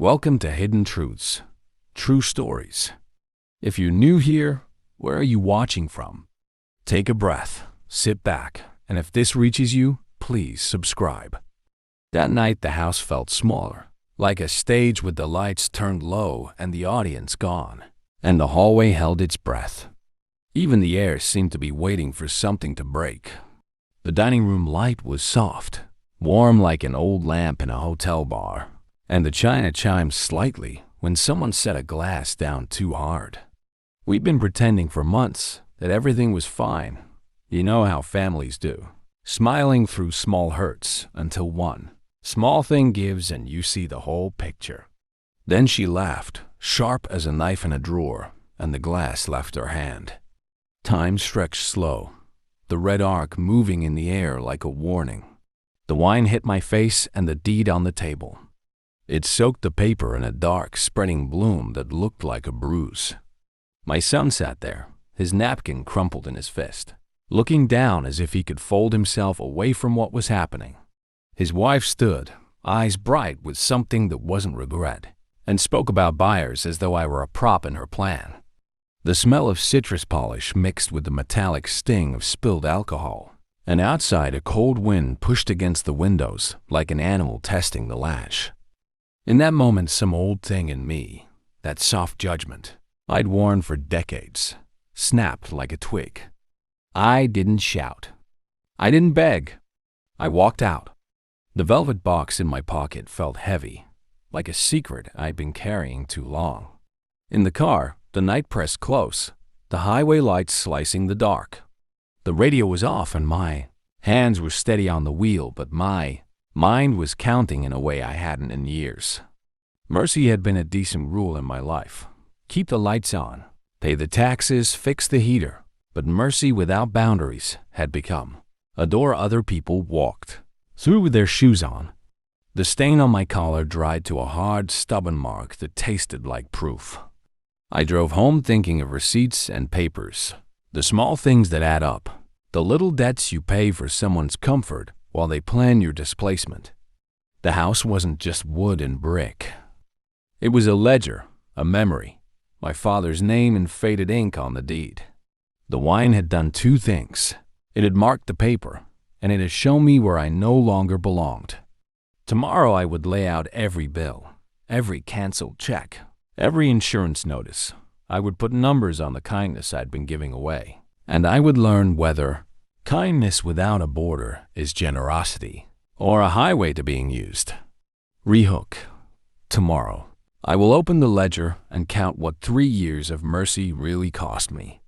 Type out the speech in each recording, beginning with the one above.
Welcome to Hidden Truths, True Stories. If you're new here, where are you watching from? Take a breath, sit back, and if this reaches you, please subscribe. That night the house felt smaller, like a stage with the lights turned low and the audience gone, and the hallway held its breath. Even the air seemed to be waiting for something to break. The dining room light was soft, warm like an old lamp in a hotel bar, and the china chimed slightly when someone set a glass down too hard. We'd been pretending for months that everything was fine. You know how families do, smiling through small hurts until one small thing gives and you see the whole picture. Then she laughed, sharp as a knife in a drawer, and the glass left her hand. Time stretched slow, the red arc moving in the air like a warning. The wine hit my face and the deed on the table. It soaked the paper in a dark, spreading bloom that looked like a bruise. My son sat there, his napkin crumpled in his fist, looking down as if he could fold himself away from what was happening. His wife stood, eyes bright with something that wasn't regret, and spoke about buyers as though I were a prop in her plan. The smell of citrus polish mixed with the metallic sting of spilled alcohol, and outside a cold wind pushed against the windows like an animal testing the latch. In that moment, some old thing in me, that soft judgment I'd worn for decades, snapped like a twig. I didn't shout. I didn't beg. I walked out. The velvet box in my pocket felt heavy, like a secret I'd been carrying too long. In the car, the night pressed close, the highway lights slicing the dark. The radio was off and my hands were steady on the wheel, but my mind was counting in a way I hadn't in years. Mercy had been a decent rule in my life. Keep the lights on, pay the taxes, fix the heater. But mercy without boundaries had become a door other people walked through with their shoes on. The stain on my collar dried to a hard, stubborn mark that tasted like proof. I drove home thinking of receipts and papers, the small things that add up, the little debts you pay for someone's comfort while they plan your displacement. The house wasn't just wood and brick. It was a ledger, a memory, my father's name in faded ink on the deed. The wine had done two things. It had marked the paper, and it had shown me where I no longer belonged. Tomorrow I would lay out every bill, every canceled check, every insurance notice. I would put numbers on the kindness I'd been giving away, and I would learn whether kindness without a border is generosity or a highway to being used. Rehook. Tomorrow, I will open the ledger and count what 3 years of mercy really cost me.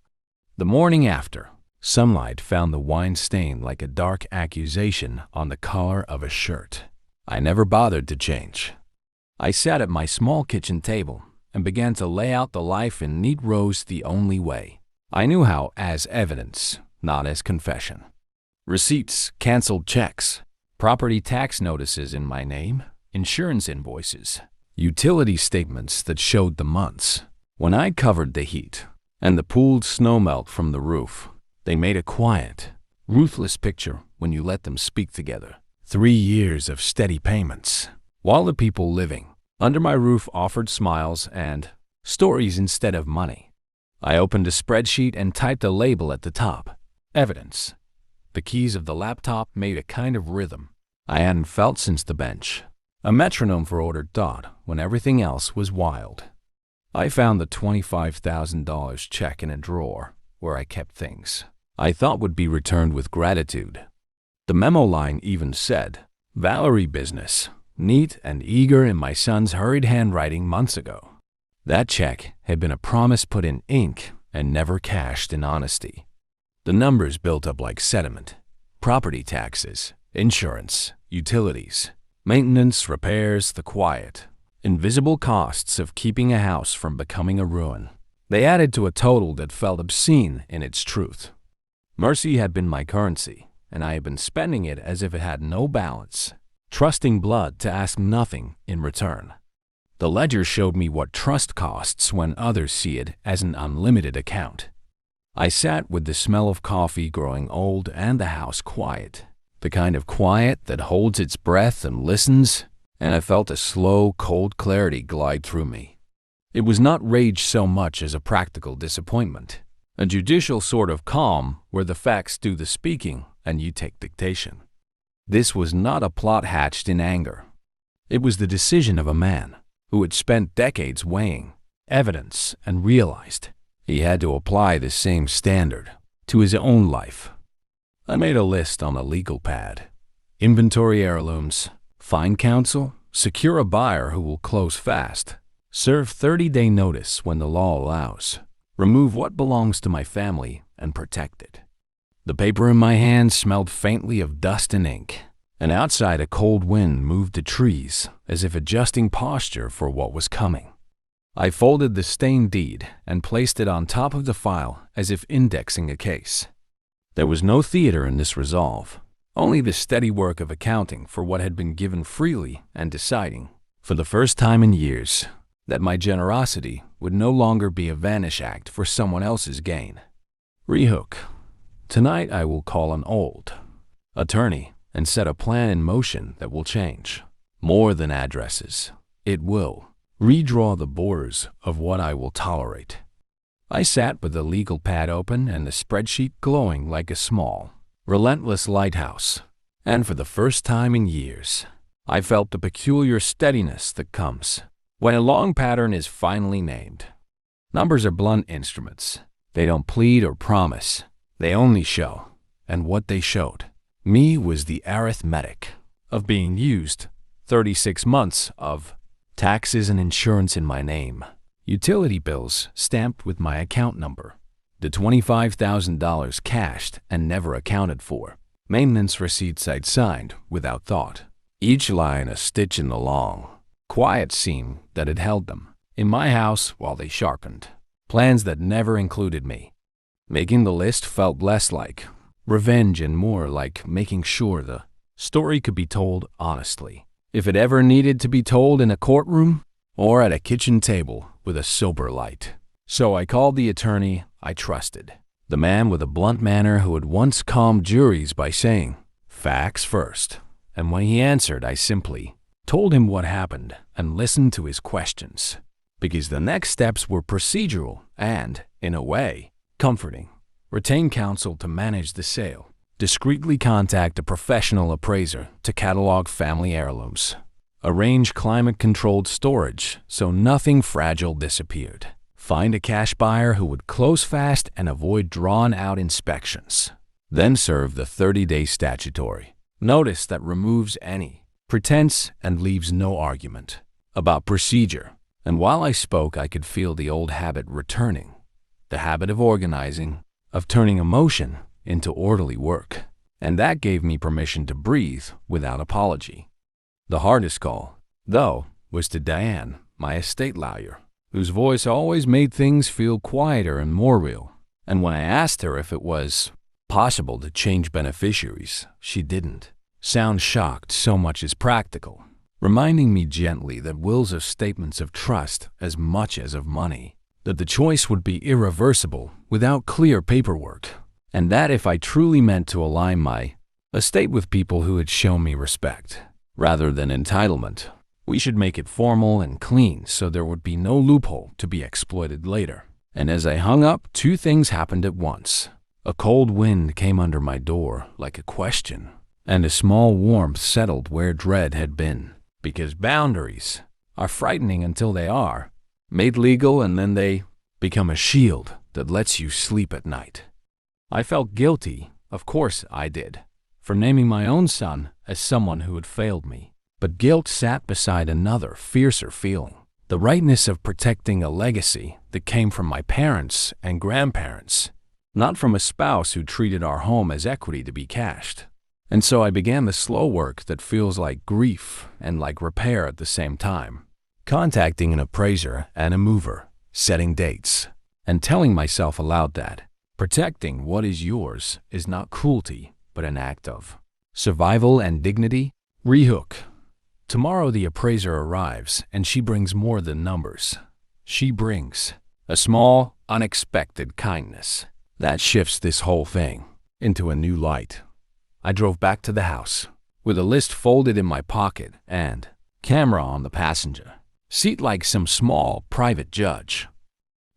The morning after, sunlight found the wine stain like a dark accusation on the collar of a shirt. I never bothered to change. I sat at my small kitchen table and began to lay out the life in neat rows the only way. I knew how as evidence, not as confession. Receipts, canceled checks, property tax notices in my name, insurance invoices, utility statements that showed the months when I covered the heat and the pooled snowmelt from the roof. They made a quiet, ruthless picture when you let them speak together. 3 years of steady payments, while the people living under my roof offered smiles and stories instead of money. I opened a spreadsheet and typed a label at the top. Evidence. The keys of the laptop made a kind of rhythm I hadn't felt since the bench. A metronome for ordered thought when everything else was wild. I found the $25,000 check in a drawer where I kept things I thought would be returned with gratitude. The memo line even said, Valerie business, neat and eager in my son's hurried handwriting months ago. That check had been a promise put in ink and never cashed in honesty. The numbers built up like sediment. Property taxes, insurance, utilities, maintenance, repairs, the quiet, invisible costs of keeping a house from becoming a ruin. They added to a total that felt obscene in its truth. Mercy had been my currency, and I had been spending it as if it had no balance, trusting blood to ask nothing in return. The ledger showed me what trust costs when others see it as an unlimited account. I sat with the smell of coffee growing old and the house quiet, the kind of quiet that holds its breath and listens and I felt a slow, cold clarity glide through me. It was not rage so much as a practical disappointment, a judicial sort of calm where the facts do the speaking and you take dictation. This was not a plot hatched in anger. It was the decision of a man who had spent decades weighing evidence and realized he had to apply the same standard to his own life. I made a list on a legal pad. Inventory heirlooms, find counsel, secure a buyer who will close fast, serve 30-day notice when the law allows, remove what belongs to my family, and protect it. The paper in my hand smelled faintly of dust and ink, and outside a cold wind moved the trees as if adjusting posture for what was coming. I folded the stained deed and placed it on top of the file as if indexing a case. There was no theater in this resolve, only the steady work of accounting for what had been given freely and deciding, for the first time in years, that my generosity would no longer be a vanish act for someone else's gain. Rehook. Tonight I will call an old attorney and set a plan in motion that will change. More than addresses, it will redraw the borders of what I will tolerate. I sat with the legal pad open and the spreadsheet glowing like a small, relentless lighthouse, and for the first time in years, I felt the peculiar steadiness that comes when a long pattern is finally named. Numbers are blunt instruments. They don't plead or promise. They only show, and what they showed me was the arithmetic of being used. 36 months of taxes and insurance in my name, utility bills stamped with my account number, the $25,000 cashed and never accounted for, maintenance receipts I'd signed without thought, each line a stitch in the long, quiet seam that had held them in my house while they sharpened, plans that never included me. Making the list felt less like revenge and more like making sure the story could be told honestly, if it ever needed to be told in a courtroom or at a kitchen table with a sober light. So I called the attorney I trusted, the man with a blunt manner who had once calmed juries by saying, "Facts first." And when he answered, I simply told him what happened and listened to his questions, because the next steps were procedural and, in a way, comforting. Retain counsel to manage the sale. Discreetly contact a professional appraiser to catalog family heirlooms. Arrange climate-controlled storage so nothing fragile disappeared. Find a cash buyer who would close fast and avoid drawn-out inspections. Then serve the 30-day statutory notice that removes any pretense and leaves no argument about procedure. And while I spoke, I could feel the old habit returning, the habit of organizing, of turning emotion into orderly work. And that gave me permission to breathe without apology. The hardest call, though, was to Diane, my estate lawyer, whose voice always made things feel quieter and more real. And when I asked her if it was possible to change beneficiaries, she didn't sound shocked so much as practical, reminding me gently that wills are statements of trust as much as of money, that the choice would be irreversible without clear paperwork, and that if I truly meant to align my estate with people who had shown me respect, rather than entitlement, we should make it formal and clean so there would be no loophole to be exploited later. And as I hung up, two things happened at once. A cold wind came under my door like a question, and a small warmth settled where dread had been, because boundaries are frightening until they are made legal, and then they become a shield that lets you sleep at night. I felt guilty, of course I did, for naming my own son as someone who had failed me. But guilt sat beside another, fiercer feeling, the rightness of protecting a legacy that came from my parents and grandparents, not from a spouse who treated our home as equity to be cashed. And so I began the slow work that feels like grief and like repair at the same time, contacting an appraiser and a mover, setting dates, and telling myself aloud that protecting what is yours is not cruelty, but an act of survival and dignity. Rehook. Tomorrow the appraiser arrives, and she brings more than numbers. She brings a small, unexpected kindness that shifts this whole thing into a new light. I drove back to the house with a list folded in my pocket and, Camera on the passenger seat like some small private judge.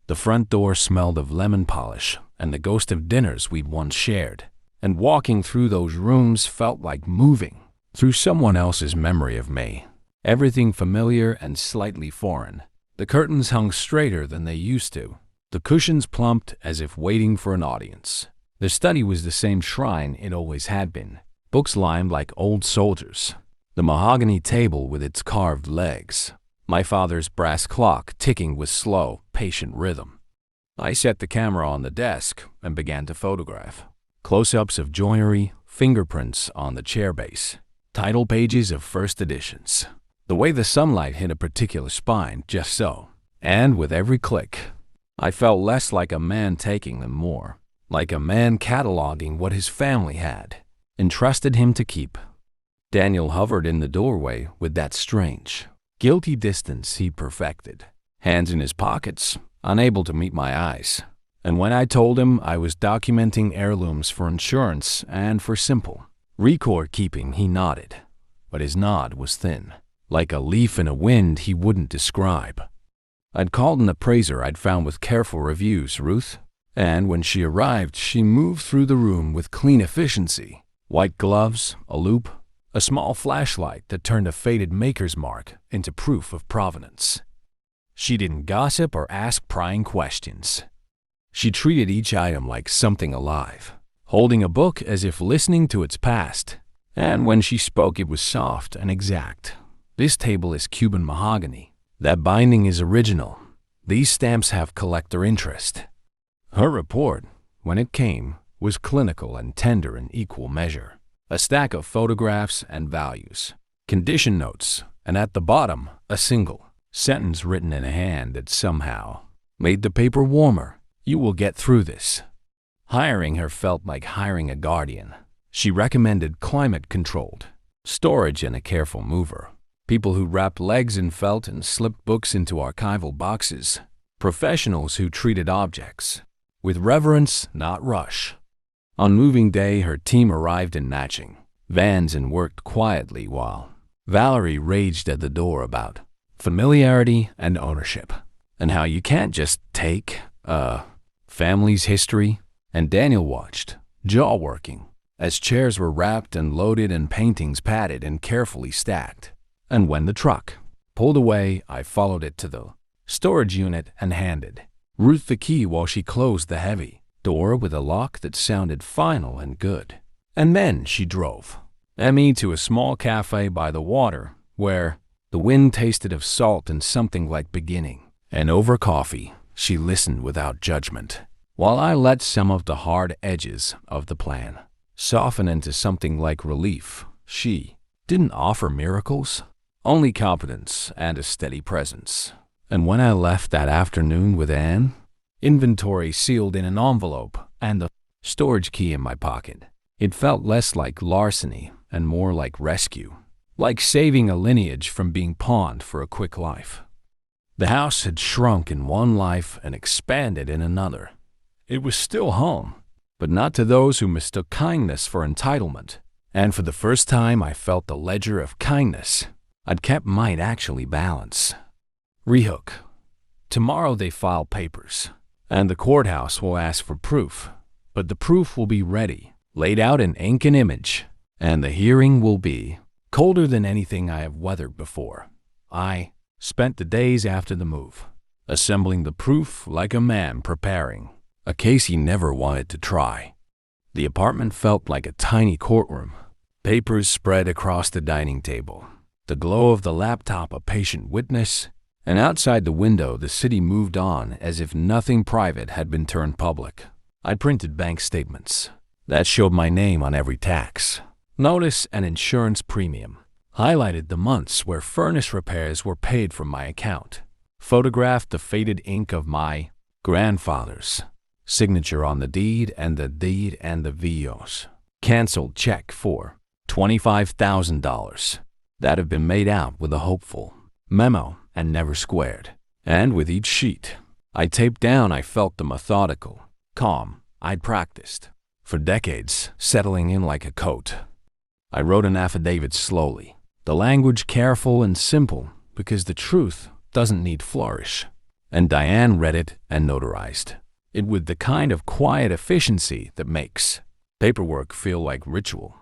The front door smelled of lemon polish and the ghost of dinners we'd once shared, and walking through those rooms felt like moving through someone else's memory of me. Everything familiar and slightly foreign. The curtains hung straighter than they used to, the cushions plumped as if waiting for an audience. The study was the same shrine it always had been, books lined like old soldiers, the mahogany table with its carved legs, my father's brass clock ticking with slow, patient rhythm. I set the camera on the desk and began to photograph. Close-ups of joinery, fingerprints on the chair base, title pages of first editions. The way the sunlight hit a particular spine, just so. And with every click, I felt less like a man taking them, more like a man cataloging what his family had entrusted him to keep. Daniel hovered in the doorway with that strange, guilty distance he perfected, hands in his pockets, unable to meet my eyes. And when I told him I was documenting heirlooms for insurance and for simple record keeping, he nodded. But his nod was thin, like a leaf in a wind he wouldn't describe. I'd called an appraiser I'd found with careful reviews, Ruth, and when she arrived, she moved through the room with clean efficiency. White gloves, a loupe, a small flashlight that turned a faded maker's mark into proof of provenance. She didn't gossip or ask prying questions. She treated each item like something alive, holding a book as if listening to its past. And when she spoke, it was soft and exact. This table is Cuban mahogany. That binding is original. These stamps have collector interest. Her report, when it came, was clinical and tender in equal measure. A stack of photographs and values, condition notes, and at the bottom, a single sentence written in a hand that somehow made the paper warmer. You will get through this. Hiring her felt like hiring a guardian. She recommended climate-controlled storage and a careful mover. People who wrapped legs in felt and slipped books into archival boxes. Professionals who treated objects with reverence, not rush. On moving day, her team arrived in matching vans and worked quietly while Valerie raged at the door about familiarity and ownership, and how you can't just take a family's history. And Daniel watched, jaw working, as chairs were wrapped and loaded and paintings padded and carefully stacked. And when the truck pulled away, I followed it to the storage unit and handed Ruth the key while she closed the heavy door with a lock that sounded final and good. And then she drove Emmy to a small cafe by the water where the wind tasted of salt and something like beginning. And over coffee, she listened without judgment, while I let some of the hard edges of the plan soften into something like relief. She didn't offer miracles, only competence and a steady presence. And when I left that afternoon with Anne, inventory sealed in an envelope and the storage key in my pocket, it felt less like larceny and more like rescue, like saving a lineage from being pawned for a quick life. The house had shrunk in one life and expanded in another. It was still home, but not to those who mistook kindness for entitlement. And for the first time, I felt the ledger of kindness I'd kept might actually balance. Rehook. Tomorrow they file papers, and the courthouse will ask for proof, but the proof will be ready, laid out in ink and image, and the hearing will be colder than anything I have weathered before. I spent the days after the move, assembling the proof like a man preparing a case he never wanted to try. The apartment felt like a tiny courtroom, papers spread across the dining table, the glow of the laptop a patient witness, and outside the window the city moved on as if nothing private had been turned public. I printed bank statements that showed my name on every tax, notice and insurance premium, highlighted the months where furnace repairs were paid from my account, photographed the faded ink of my grandfather's signature on the deed and the VO's canceled check for $25,000 that have been made out with a hopeful memo and never squared. And with each sheet I taped down, I felt the methodical calm I'd practiced for decades settling in like a coat. I wrote an affidavit slowly, The language careful and simple because the truth doesn't need flourish. And Diane read it and notarized it with the kind of quiet efficiency that makes paperwork feel like ritual.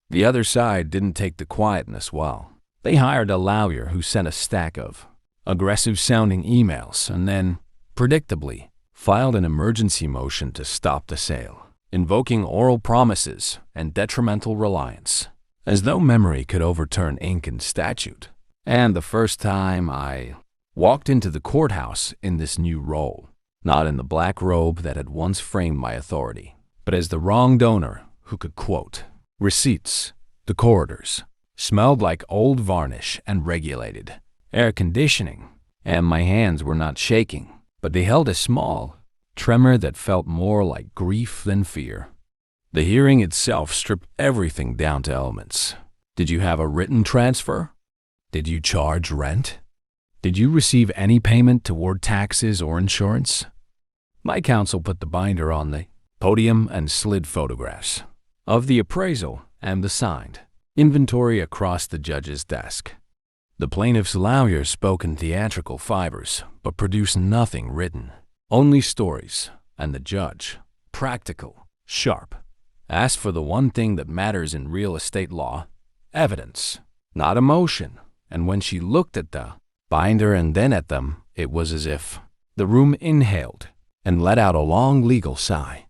The other side didn't take the quietness well. They hired a lawyer who sent a stack of aggressive-sounding emails and then, predictably, filed an emergency motion to stop the sale, invoking oral promises and detrimental reliance, as though memory could overturn ink and statute. And the first time I walked into the courthouse in this new role, not in the black robe that had once framed my authority, but as the wrong donor who could quote receipts. The corridors smelled like old varnish and regulated air conditioning, and my hands were not shaking, but they held a small tremor that felt more like grief than fear. The hearing itself stripped everything down to elements. Did you have a written transfer? Did you charge rent? Did you receive any payment toward taxes or insurance? My counsel put the binder on the podium and slid photographs of the appraisal and the signed inventory across the judge's desk. The plaintiff's lawyer spoke in theatrical fibers, but produced nothing written, only stories, and the judge, practical, sharp, asked for the one thing that matters in real estate law: evidence, not emotion. And when she looked at the binder and then at them, it was as if the room inhaled and let out a long legal sigh.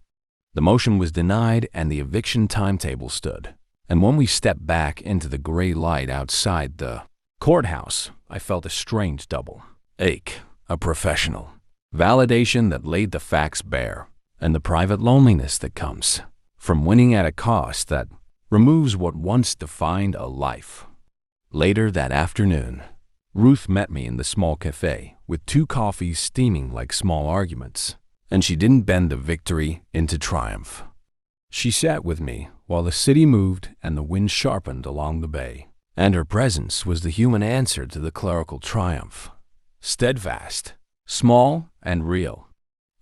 The motion was denied and the eviction timetable stood. And when we stepped back into the gray light outside the courthouse, I felt a strange double ache, a professional validation that laid the facts bare, and the private loneliness that comes from winning at a cost that removes what once defined a life. Later that afternoon, Ruth met me in the small cafe with 2 coffees steaming like small arguments, and she didn't bend the victory into triumph. She sat with me while the city moved and the wind sharpened along the bay, and her presence was the human answer to the clerical triumph, steadfast, small, and real.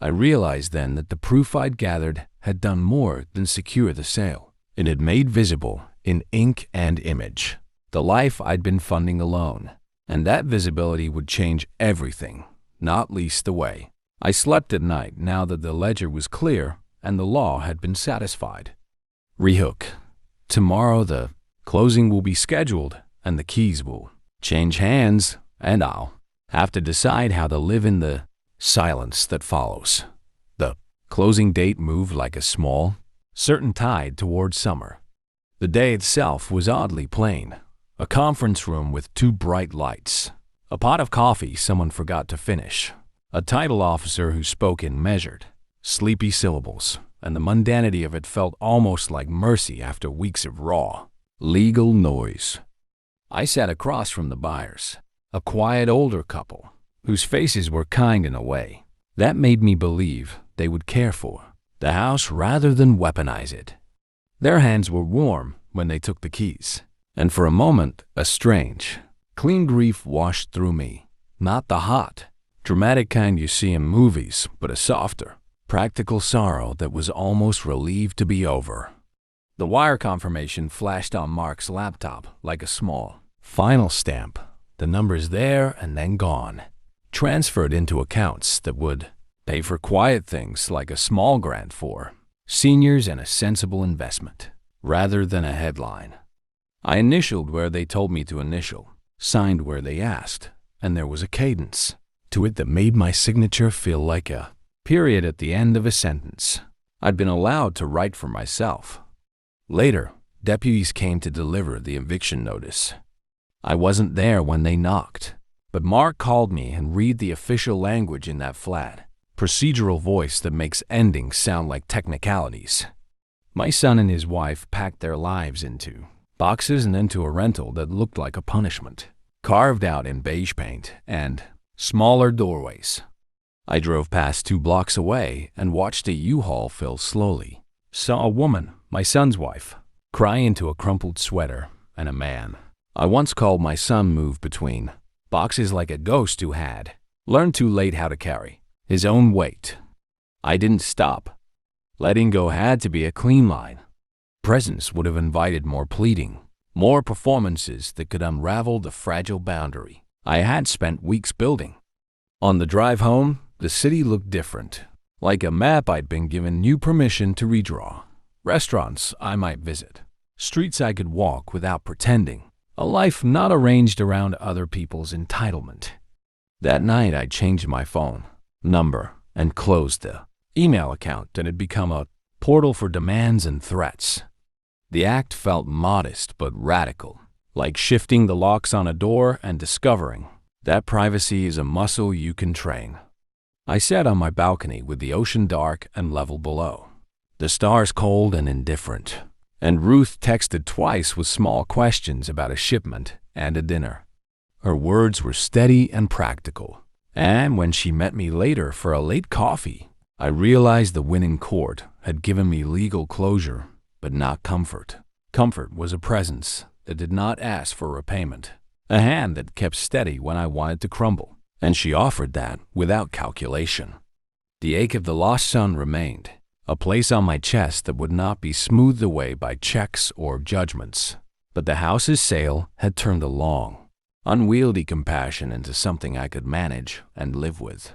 I realized then that the proof I'd gathered had done more than secure the sale. It had made visible, in ink and image, the life I'd been funding alone, and that visibility would change everything, not least the way I slept at night now that the ledger was clear and the law had been satisfied. Rehook. Tomorrow the closing will be scheduled and the keys will change hands, and I'll have to decide how to live in the silence that follows. The closing date moved like a small, certain tide toward summer. The day itself was oddly plain. A conference room with 2 bright lights, a pot of coffee someone forgot to finish, a title officer who spoke in measured, sleepy syllables, and the mundanity of it felt almost like mercy after weeks of raw, legal noise. I sat across from the buyers, a quiet older couple, whose faces were kind in a way that made me believe they would care for the house rather than weaponize it. Their hands were warm when they took the keys, and for a moment a strange, clean grief washed through me, not the hot, dramatic kind you see in movies, but a softer, practical sorrow that was almost relieved to be over. The wire confirmation flashed on Mark's laptop like a small, final stamp, the numbers there and then gone, transferred into accounts that would pay for quiet things like a small grant for seniors and a sensible investment, rather than a headline. I initialed where they told me to initial, signed where they asked, and there was a cadence to it that made my signature feel like a period at the end of a sentence. I'd been allowed to write for myself. Later, deputies came to deliver the eviction notice. I wasn't there when they knocked, but Mark called me and read the official language in that flat, procedural voice that makes endings sound like technicalities. My son and his wife packed their lives into boxes and into a rental that looked like a punishment, carved out in beige paint and smaller doorways. I drove past 2 blocks away and watched a U-Haul fill slowly. Saw a woman, my son's wife, cry into a crumpled sweater, and a man I once called my son move between boxes like a ghost who had learned too late how to carry his own weight. I didn't stop. Letting go had to be a clean line. Presence would have invited more pleading, More performances that could unravel the fragile boundary I had spent weeks building. On the drive home, the city looked different. Like a map, I'd been given new permission to redraw. Restaurants I might visit. Streets I could walk without pretending. A life not arranged around other people's entitlement. That night, I changed my phone number and closed the email account and had become a portal for demands and threats. The act felt modest but radical, like shifting the locks on a door and discovering that privacy is a muscle you can train. I sat on my balcony with the ocean dark and level below, the stars cold and indifferent, and Ruth texted twice with small questions about a shipment and a dinner. Her words were steady and practical, and when she met me later for a late coffee, I realized the win in court had given me legal closure, but not comfort. Comfort was a presence that did not ask for repayment, a hand that kept steady when I wanted to crumble, and she offered that without calculation. The ache of the lost son remained, a place on my chest that would not be smoothed away by checks or judgments. But the house's sale had turned a long, unwieldy compassion into something I could manage and live with.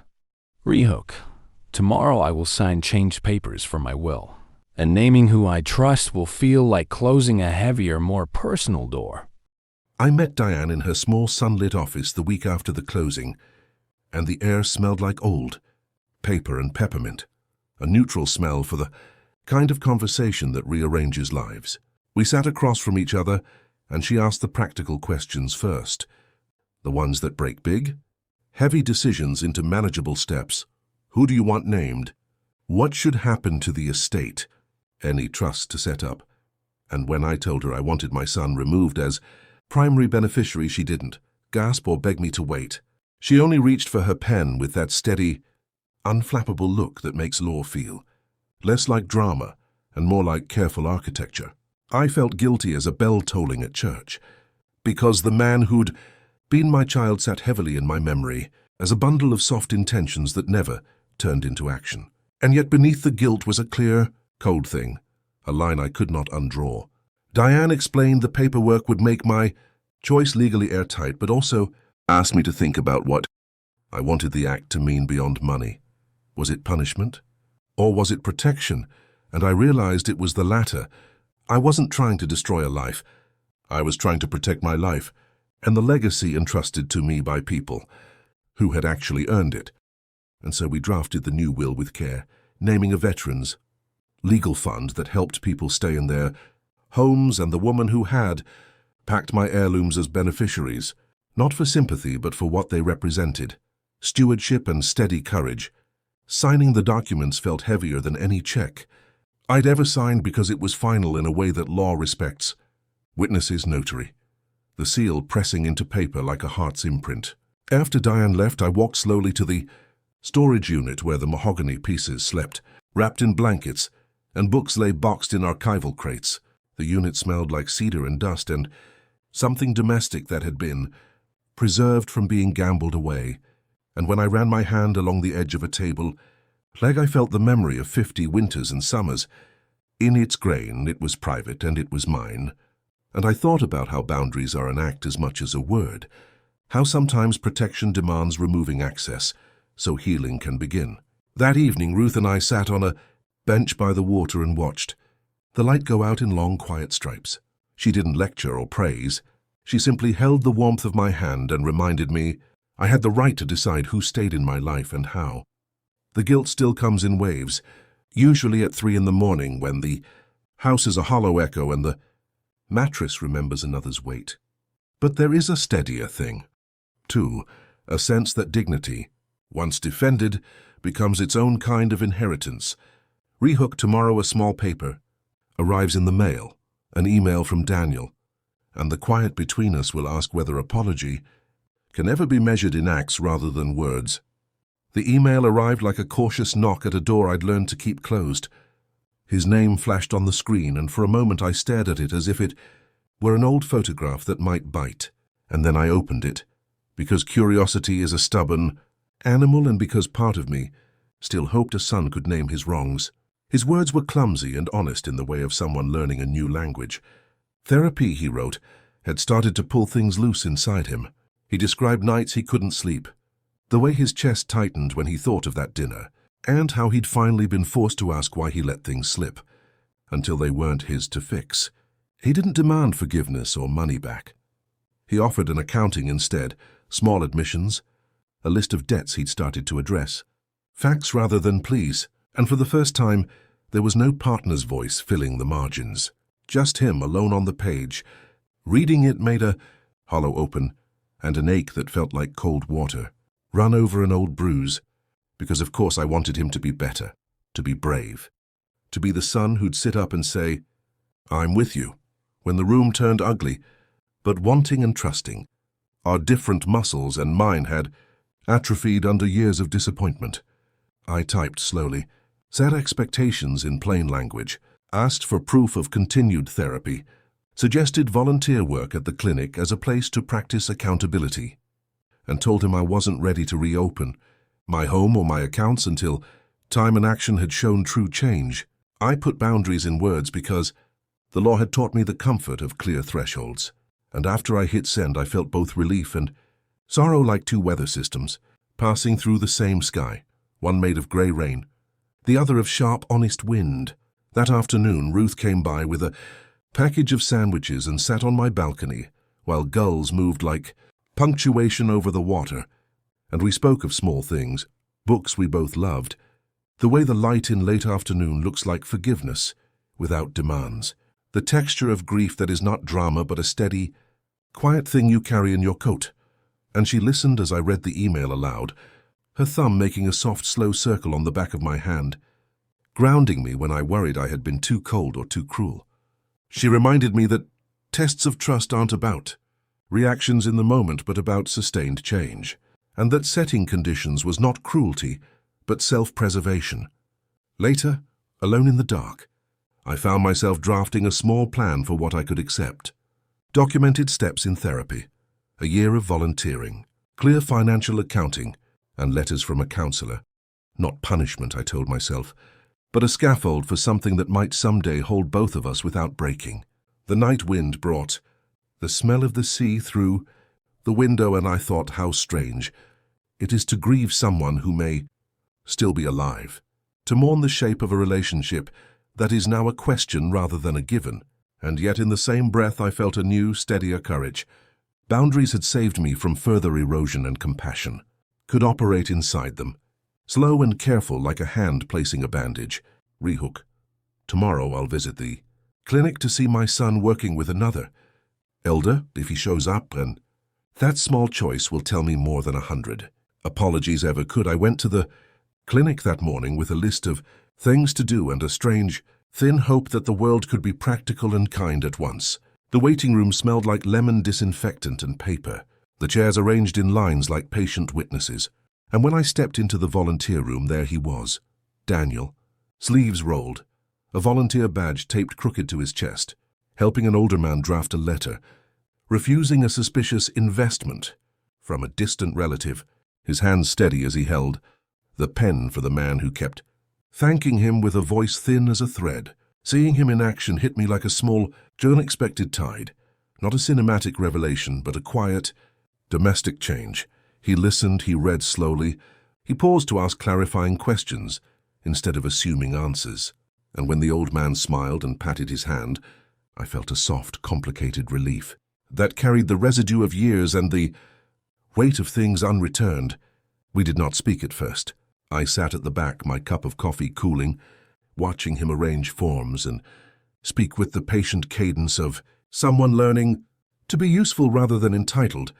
Rehook. Tomorrow I will sign changed papers for my will, and naming who I trust will feel like closing a heavier, more personal door. I met Diane in her small sunlit office the week after the closing, and the air smelled like old paper and peppermint, a neutral smell for the kind of conversation that rearranges lives. We sat across from each other, and she asked the practical questions first, the ones that break big, heavy decisions into manageable steps. Who do you want named? What should happen to the estate? Any trust to set up? And when I told her I wanted my son removed as primary beneficiary, she didn't gasp or beg me to wait. She only reached for her pen with that steady, unflappable look that makes law feel less like drama and more like careful architecture. I felt guilty as a bell tolling at church, because the man who'd been my child sat heavily in my memory as a bundle of soft intentions that never turned into action. And yet beneath the guilt was a clear, cold thing, a line I could not undraw. Diane explained the paperwork would make my choice legally airtight, but also asked me to think about what I wanted the act to mean beyond money. Was it punishment? Or was it protection? And I realized it was the latter. I wasn't trying to destroy a life. I was trying to protect my life and the legacy entrusted to me by people who had actually earned it. And so we drafted the new will with care, naming a veterans' legal fund that helped people stay in their homes, and the woman who had packed my heirlooms as beneficiaries, not for sympathy but for what they represented, stewardship and steady courage. Signing the documents felt heavier than any check I'd ever signed, because it was final in a way that law respects. Witnesses, notary, the seal pressing into paper like a heart's imprint. After Diane left, I walked slowly to the storage unit where the mahogany pieces slept, wrapped in blankets, and books lay boxed in archival crates. The unit smelled like cedar and dust and something domestic that had been preserved from being gambled away. And when I ran my hand along the edge of a table, like I felt the memory of 50 winters and summers. In its grain, it was private and it was mine. And I thought about how boundaries are an act as much as a word, how sometimes protection demands removing access so healing can begin. That evening, Ruth and I sat on a bench by the water and watched the light go out in long, quiet stripes. She didn't lecture or praise. She simply held the warmth of my hand and reminded me I had the right to decide who stayed in my life and how. The guilt still comes in waves, usually at 3 a.m. when the house is a hollow echo and the mattress remembers another's weight. But there is a steadier thing, too, a sense that dignity, once defended, becomes its own kind of inheritance. Rehook tomorrow. A small paper arrives in the mail, an email from Daniel, and the quiet between us will ask whether apology can ever be measured in acts rather than words. The email arrived like a cautious knock at a door I'd learned to keep closed. His name flashed on the screen, and for a moment I stared at it as if it were an old photograph that might bite. And then I opened it, because curiosity is a stubborn animal and because part of me still hoped a son could name his wrongs. His words were clumsy and honest in the way of someone learning a new language. Therapy, he wrote, had started to pull things loose inside him. He described nights he couldn't sleep, the way his chest tightened when he thought of that dinner, and how he'd finally been forced to ask why he let things slip, until they weren't his to fix. He didn't demand forgiveness or money back. He offered an accounting instead, small admissions, a list of debts he'd started to address. Facts rather than pleas, and for the first time, there was no partner's voice filling the margins. Just him alone on the page. Reading it made a hollow open and an ache that felt like cold water run over an old bruise, because of course I wanted him to be better, to be brave, to be the son who'd sit up and say, "I'm with you," when the room turned ugly, but wanting and trusting. Our different muscles and mine had atrophied under years of disappointment. I typed slowly, set expectations in plain language, asked for proof of continued therapy, suggested volunteer work at the clinic as a place to practice accountability, and told him I wasn't ready to reopen my home or my accounts until time and action had shown true change. I put boundaries in words because the law had taught me the comfort of clear thresholds, and after I hit send I felt both relief and sorrow, like two weather systems passing through the same sky, one made of grey rain, the other of sharp, honest wind. That afternoon, Ruth came by with a package of sandwiches and sat on my balcony while gulls moved like punctuation over the water, and we spoke of small things, books we both loved, the way the light in late afternoon looks like forgiveness without demands, the texture of grief that is not drama but a steady, quiet thing you carry in your coat. And she listened as I read the email aloud, her thumb making a soft, slow circle on the back of my hand, grounding me when I worried I had been too cold or too cruel. She reminded me that tests of trust aren't about reactions in the moment but about sustained change, and that setting conditions was not cruelty but self-preservation. Later, alone in the dark, I found myself drafting a small plan for what I could accept. Documented steps in therapy, a year of volunteering, clear financial accounting, and letters from a counselor. Not punishment, I told myself, but a scaffold for something that might someday hold both of us without breaking. The night wind brought the smell of the sea through the window, and I thought how strange it is to grieve someone who may still be alive, to mourn the shape of a relationship that is now a question rather than a given. And yet in the same breath I felt a new, steadier courage. Boundaries had saved me from further erosion, and compassion could operate inside them, slow and careful like a hand placing a bandage. Rehook. Tomorrow I'll visit the clinic to see my son working with another elder if he shows up, and that small choice will tell me more than 100 apologies ever could. I went to the clinic that morning with a list of things to do and a strange, thin hope that the world could be practical and kind at once. The waiting room smelled like lemon disinfectant and paper, the chairs arranged in lines like patient witnesses. And when I stepped into the volunteer room, there he was, Daniel, sleeves rolled, a volunteer badge taped crooked to his chest, helping an older man draft a letter, refusing a suspicious investment from a distant relative, his hands steady as he held the pen for the man who kept thanking him with a voice thin as a thread. Seeing him in action hit me like a small, unexpected tide, not a cinematic revelation, but a quiet, domestic change. He listened, he read slowly, he paused to ask clarifying questions instead of assuming answers. And when the old man smiled and patted his hand, I felt a soft, complicated relief that carried the residue of years and the weight of things unreturned. We did not speak at first. I sat at the back, my cup of coffee cooling, watching him arrange forms and speak with the patient cadence of someone learning to be useful rather than entitled,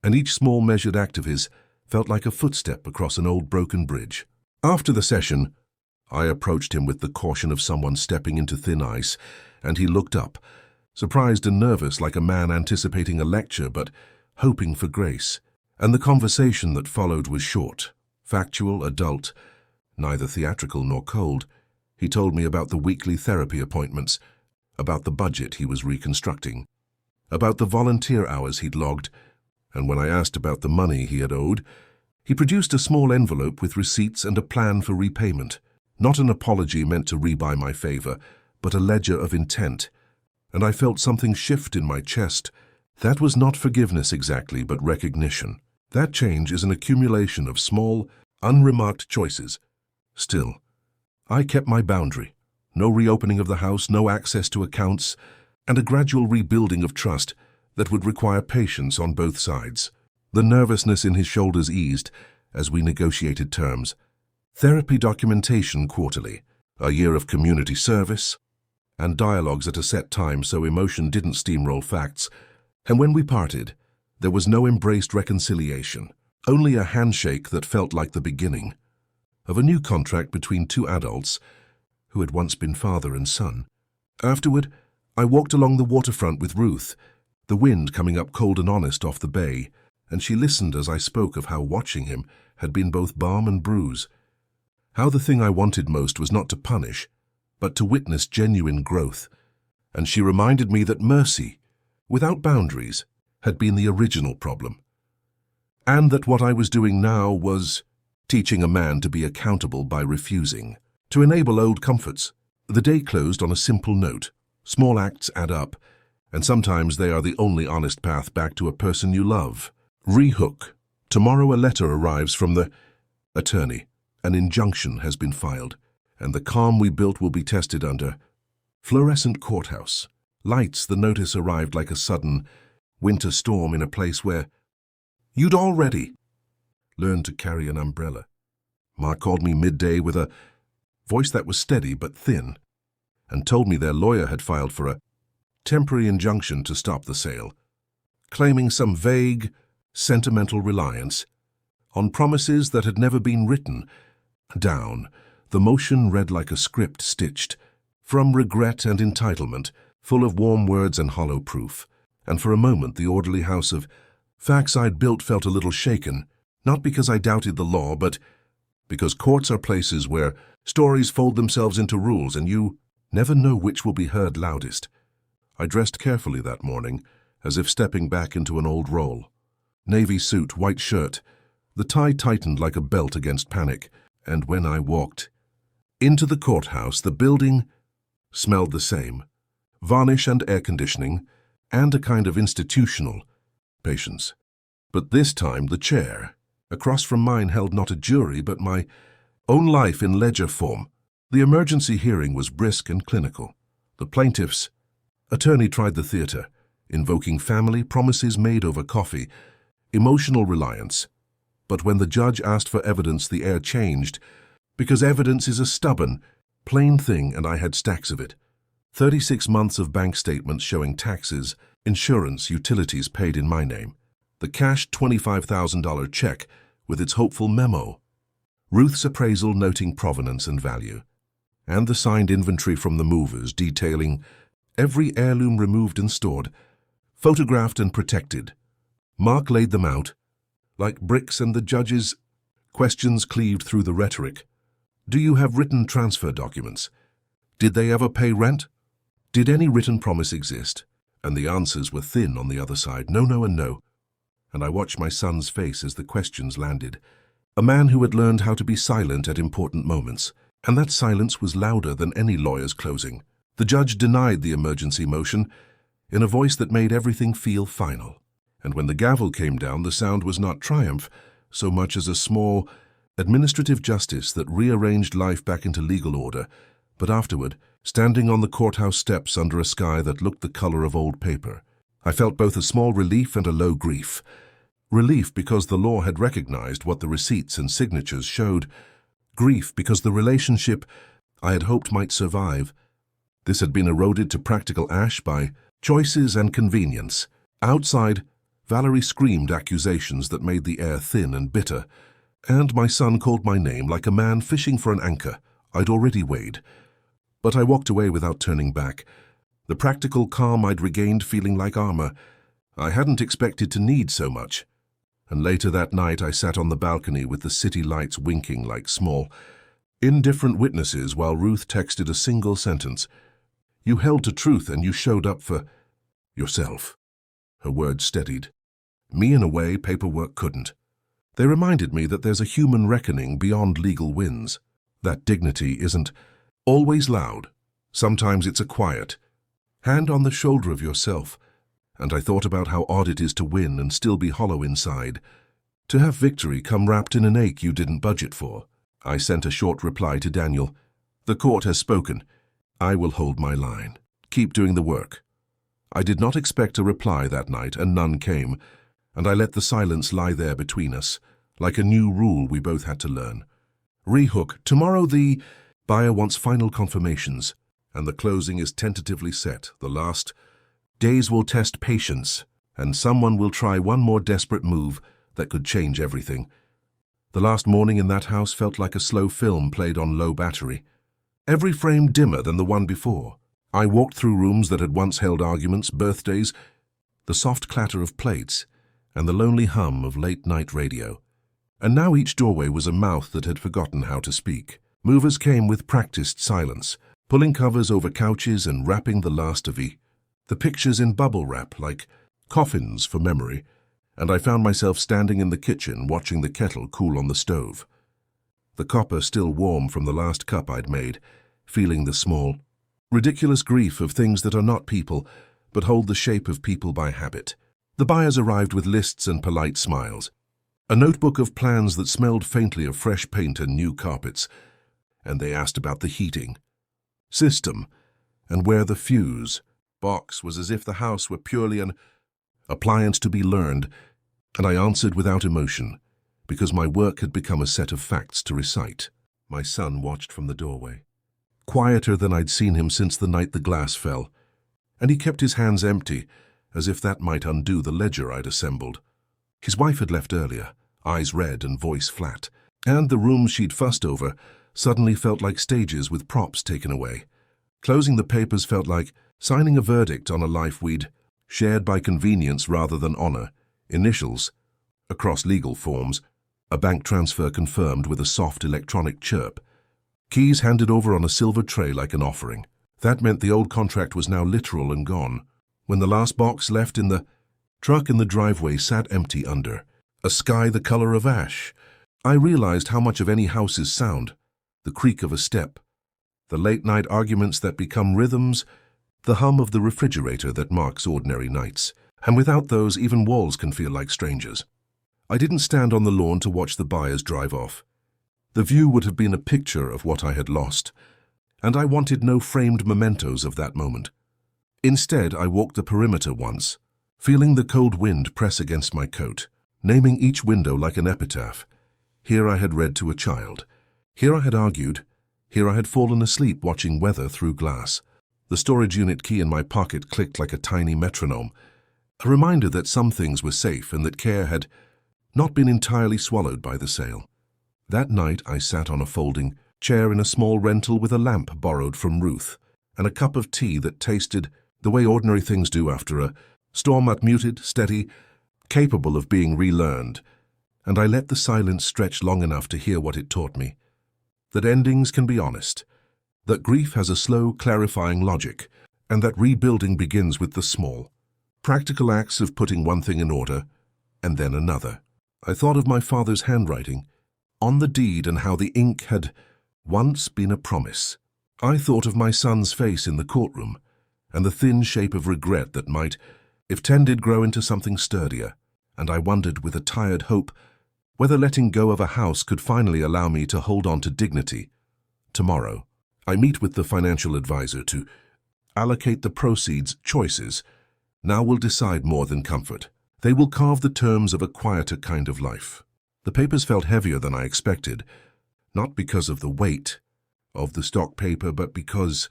and each small measured act of his felt like a footstep across an old broken bridge. After the session, I approached him with the caution of someone stepping into thin ice, and he looked up, surprised and nervous like a man anticipating a lecture but hoping for grace. And the conversation that followed was short, factual, adult, neither theatrical nor cold. He told me about the weekly therapy appointments, about the budget he was reconstructing, about the volunteer hours he'd logged, and when I asked about the money he had owed, he produced a small envelope with receipts and a plan for repayment. Not an apology meant to rebuy my favor, but a ledger of intent. and I felt something shift in my chest. That was not forgiveness exactly, but recognition. That change is an accumulation of small, unremarked choices. Still, I kept my boundary. No reopening of the house, no access to accounts, and a gradual rebuilding of trust that would require patience on both sides. The nervousness in his shoulders eased as we negotiated terms. Therapy documentation quarterly, a year of community service, and dialogues at a set time so emotion didn't steamroll facts. And when we parted, there was no embraced reconciliation, only a handshake that felt like the beginning of a new contract between two adults who had once been father and son. Afterward, I walked along the waterfront with Ruth, the wind coming up cold and honest off the bay, and she listened as I spoke of how watching him had been both balm and bruise. How the thing I wanted most was not to punish, but to witness genuine growth. And she reminded me that mercy, without boundaries, had been the original problem. And that what I was doing now was teaching a man to be accountable by refusing, to enable old comforts. The day closed on a simple note. Small acts add up, and sometimes they are the only honest path back to a person you love. Rehook. Tomorrow a letter arrives from the attorney. An injunction has been filed, and the calm we built will be tested under fluorescent courthouse. Lights. The notice arrived like a sudden winter storm in a place where you'd already learned to carry an umbrella. Mark called me midday with a voice that was steady but thin, and told me their lawyer had filed for a temporary injunction to stop the sale, claiming some vague, sentimental reliance on promises that had never been written down. The motion read like a script stitched from regret and entitlement, full of warm words and hollow proof. And for a moment the orderly house of facts I'd built felt a little shaken, not because I doubted the law, but because courts are places where stories fold themselves into rules and you never know which will be heard loudest. I dressed carefully that morning, as if stepping back into an old role. Navy suit, white shirt, the tie tightened like a belt against panic, and when I walked into the courthouse, the building smelled the same. Varnish and air conditioning, and a kind of institutional patience. But this time the chair across from mine held not a jury but my own life in ledger form. The emergency hearing was brisk and clinical. The plaintiff's attorney tried the theater, invoking family, promises made over coffee, emotional reliance. But when the judge asked for evidence, the air changed, because evidence is a stubborn, plain thing, and I had stacks of it. 36 months of bank statements showing taxes, insurance, utilities paid in my name. The cashed $25,000 check with its hopeful memo. Ruth's appraisal noting provenance and value. And the signed inventory from the movers detailing every heirloom removed and stored, photographed and protected. Mark laid them out like bricks, and the judge's questions cleaved through the rhetoric. Do you have written transfer documents? Did they ever pay rent? Did any written promise exist? And the answers were thin on the other side, no, no, and no. And I watched my son's face as the questions landed. A man who had learned how to be silent at important moments, and that silence was louder than any lawyer's closing. The judge denied the emergency motion in a voice that made everything feel final. And when the gavel came down, the sound was not triumph so much as a small administrative justice that rearranged life back into legal order. But afterward, standing on the courthouse steps under a sky that looked the color of old paper, I felt both a small relief and a low grief. Relief because the law had recognized what the receipts and signatures showed. Grief because the relationship I had hoped might survive. This had been eroded to practical ash by choices and convenience. Outside, Valerie screamed accusations that made the air thin and bitter, and my son called my name like a man fishing for an anchor I'd already weighed. But I walked away without turning back, the practical calm I'd regained feeling like armor I hadn't expected to need so much. And later that night I sat on the balcony with the city lights winking like small, indifferent witnesses while Ruth texted a single sentence. You held to truth and you showed up for yourself. Her words steadied. Me in a way paperwork couldn't. They reminded me that there's a human reckoning beyond legal wins. That dignity isn't always loud. Sometimes it's a quiet, hand on the shoulder of yourself, and I thought about how odd it is to win and still be hollow inside, to have victory come wrapped in an ache you didn't budget for. I sent a short reply to Daniel. The court has spoken. I will hold my line. Keep doing the work. I did not expect a reply that night, and none came, and I let the silence lie there between us, like a new rule we both had to learn. Rehook. Tomorrow the buyer wants final confirmations, and the closing is tentatively set. The last days will test patience, and someone will try one more desperate move that could change everything. The last morning in that house felt like a slow film played on low battery, every frame dimmer than the one before. I walked through rooms that had once held arguments, birthdays, the soft clatter of plates, and the lonely hum of late-night radio. And now each doorway was a mouth that had forgotten how to speak. Movers came with practiced silence, pulling covers over couches and wrapping the last of the pictures in bubble wrap like coffins for memory, and I found myself standing in the kitchen watching the kettle cool on the stove. The copper still warm from the last cup I'd made, feeling the small, ridiculous grief of things that are not people, but hold the shape of people by habit. The buyers arrived with lists and polite smiles, a notebook of plans that smelled faintly of fresh paint and new carpets, and they asked about the heating system and where the fuse box was, as if the house were purely an appliance to be learned, and I answered without emotion, because my work had become a set of facts to recite. My son watched from the doorway, quieter than I'd seen him since the night the glass fell, and he kept his hands empty, as if that might undo the ledger I'd assembled. His wife had left earlier, eyes red and voice flat, and the rooms she'd fussed over suddenly felt like stages with props taken away. Closing the papers felt like signing a verdict on a life we'd shared by convenience rather than honor. Initials across legal forms, a bank transfer confirmed with a soft electronic chirp, keys handed over on a silver tray like an offering. That meant the old contract was now literal and gone. When the last box left in the truck in the driveway sat empty under a sky the color of ash, I realized how much of any house's sound, the creak of a step, the late-night arguments that become rhythms, the hum of the refrigerator that marks ordinary nights. And without those, even walls can feel like strangers. I didn't stand on the lawn to watch the buyers drive off. The view would have been a picture of what I had lost, and I wanted no framed mementos of that moment. Instead, I walked the perimeter once, feeling the cold wind press against my coat, naming each window like an epitaph. Here I had read to a child. Here I had argued. Here I had fallen asleep watching weather through glass. The storage unit key in my pocket clicked like a tiny metronome, a reminder that some things were safe and that care had not been entirely swallowed by the sale. That night I sat on a folding chair in a small rental with a lamp borrowed from Ruth and a cup of tea that tasted the way ordinary things do after a storm, muted, steady, capable of being relearned, and I let the silence stretch long enough to hear what it taught me. That endings can be honest, that grief has a slow, clarifying logic, and that rebuilding begins with the small, practical acts of putting one thing in order, and then another. I thought of my father's handwriting on the deed and how the ink had once been a promise. I thought of my son's face in the courtroom and the thin shape of regret that might, if tended, grow into something sturdier, and I wondered with a tired hope whether letting go of a house could finally allow me to hold on to dignity. Tomorrow, I meet with the financial advisor to allocate the proceeds. Choices now will decide more than comfort. They will carve the terms of a quieter kind of life. The papers felt heavier than I expected, not because of the weight of the stock paper, but because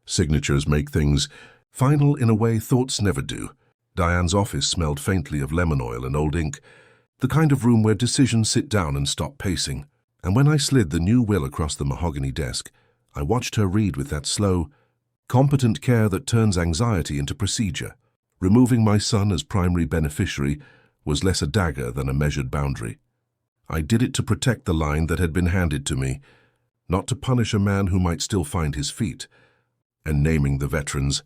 signatures make things final in a way thoughts never do. Diane's office smelled faintly of lemon oil and old ink, the kind of room where decisions sit down and stop pacing. And when I slid the new will across the mahogany desk, I watched her read with that slow, competent care that turns anxiety into procedure. Removing my son as primary beneficiary was less a dagger than a measured boundary. I did it to protect the line that had been handed to me, not to punish a man who might still find his feet. And naming the veterans,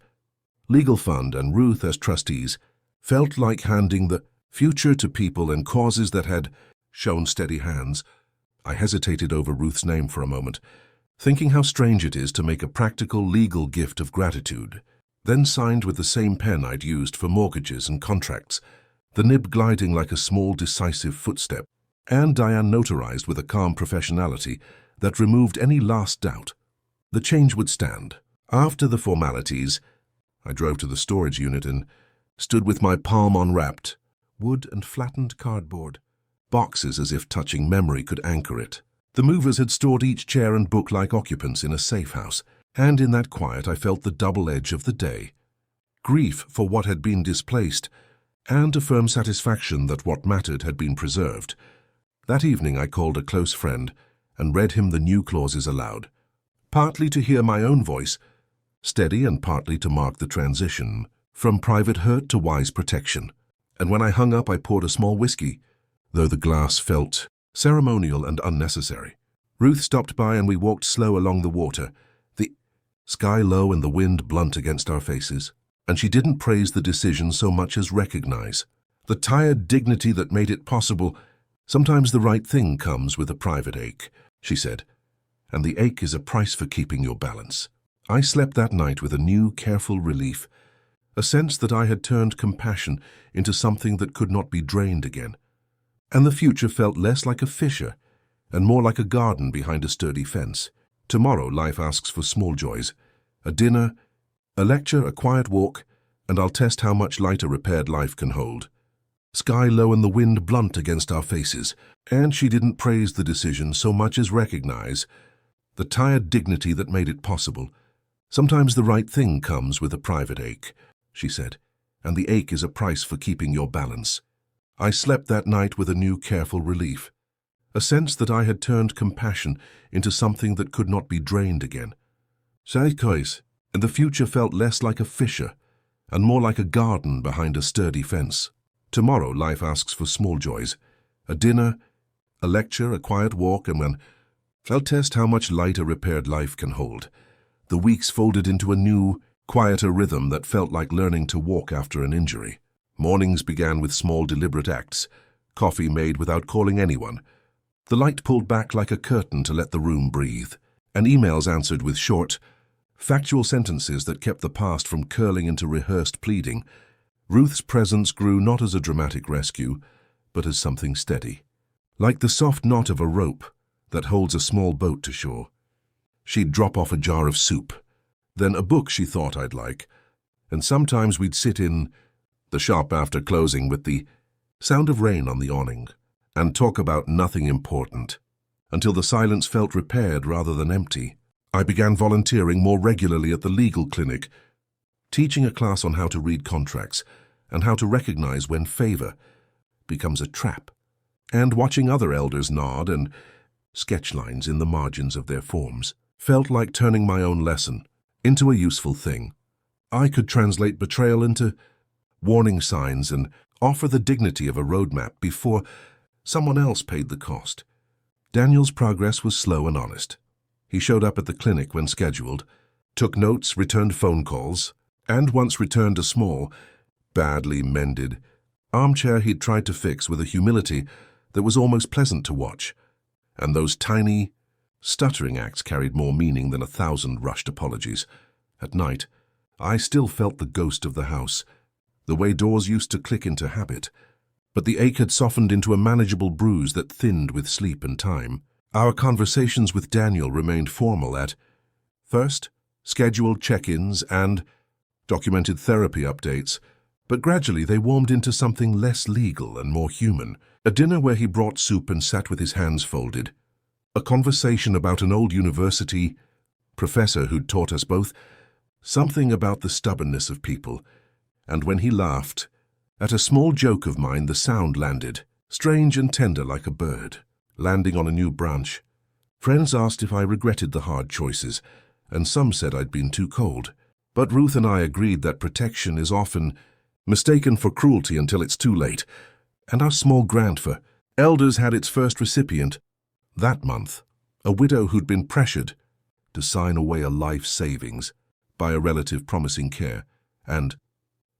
legal fund and Ruth as trustees felt like handing the future to people and causes that had shown steady hands. I hesitated over Ruth's name for a moment, thinking how strange it is to make a practical legal gift of gratitude. then signed with the same pen I'd used for mortgages and contracts, the nib gliding like a small, decisive footstep, and Diane notarized with a calm professionality that removed any last doubt. The change would stand. After the formalities, I drove to the storage unit and stood with my palm unwrapped, wood and flattened cardboard, boxes as if touching memory could anchor it. The movers had stored each chair and book like occupants in a safe house, and in that quiet I felt the double edge of the day. Grief for what had been displaced, and a firm satisfaction that what mattered had been preserved. That evening I called a close friend and read him the new clauses aloud, partly to hear my own voice, steady, and partly to mark the transition from private hurt to wise protection. And when I hung up, I poured a small whiskey, though the glass felt ceremonial and unnecessary. Ruth stopped by and we walked slow along the water, the sky low and the wind blunt against our faces. And she didn't praise the decision so much as recognize the tired dignity that made it possible. Sometimes the right thing comes with a private ache, she said, and the ache is a price for keeping your balance. I slept that night with a new, careful relief, a sense that I had turned compassion into something that could not be drained again. And the future felt less like a fissure and more like a garden behind a sturdy fence. Tomorrow life asks for small joys, a dinner, a lecture, a quiet walk, and I'll test how much light a repaired life can hold. Sky low and the wind blunt against our faces, and she didn't praise the decision so much as recognize the tired dignity that made it possible. Sometimes the right thing comes with a private ache, she said, and the ache is a price for keeping your balance. I slept that night with a new careful relief, a sense that I had turned compassion into something that could not be drained again. Zeitgeist, and the future felt less like a fissure and more like a garden behind a sturdy fence. Tomorrow life asks for small joys, a dinner, a lecture, a quiet walk, and when I'll test how much light a repaired life can hold. The weeks folded into a new, quieter rhythm that felt like learning to walk after an injury. Mornings began with small, deliberate acts, coffee made without calling anyone, the light pulled back like a curtain to let the room breathe, and emails answered with short, factual sentences that kept the past from curling into rehearsed pleading. Ruth's presence grew not as a dramatic rescue, but as something steady, like the soft knot of a rope that holds a small boat to shore. She'd drop off a jar of soup, then a book she thought I'd like, and sometimes we'd sit in the shop after closing with the sound of rain on the awning and talk about nothing important, until the silence felt repaired rather than empty. I began volunteering more regularly at the legal clinic, teaching a class on how to read contracts and how to recognize when favor becomes a trap, and watching other elders nod and sketch lines in the margins of their forms felt like turning my own lesson into a useful thing. I could translate betrayal into warning signs and offer the dignity of a roadmap before someone else paid the cost. Daniel's progress was slow and honest. He showed up at the clinic when scheduled, took notes, returned phone calls, and once returned a small, badly mended armchair he'd tried to fix with a humility that was almost pleasant to watch. And those tiny, stuttering acts carried more meaning than 1,000 rushed apologies. At night, I still felt the ghost of the house, the way doors used to click into habit, but the ache had softened into a manageable bruise that thinned with sleep and time. Our conversations with Daniel remained formal at first, scheduled check-ins and documented therapy updates, but gradually they warmed into something less legal and more human. A dinner where he brought soup and sat with his hands folded. A conversation about an old university professor who'd taught us both something about the stubbornness of people. And when he laughed, at a small joke of mine, the sound landed, strange and tender like a bird, landing on a new branch. Friends asked if I regretted the hard choices, and some said I'd been too cold. But Ruth and I agreed that protection is often mistaken for cruelty until it's too late, and our small grant for elders had its first recipient that month, a widow who'd been pressured to sign away a life savings by a relative promising care, and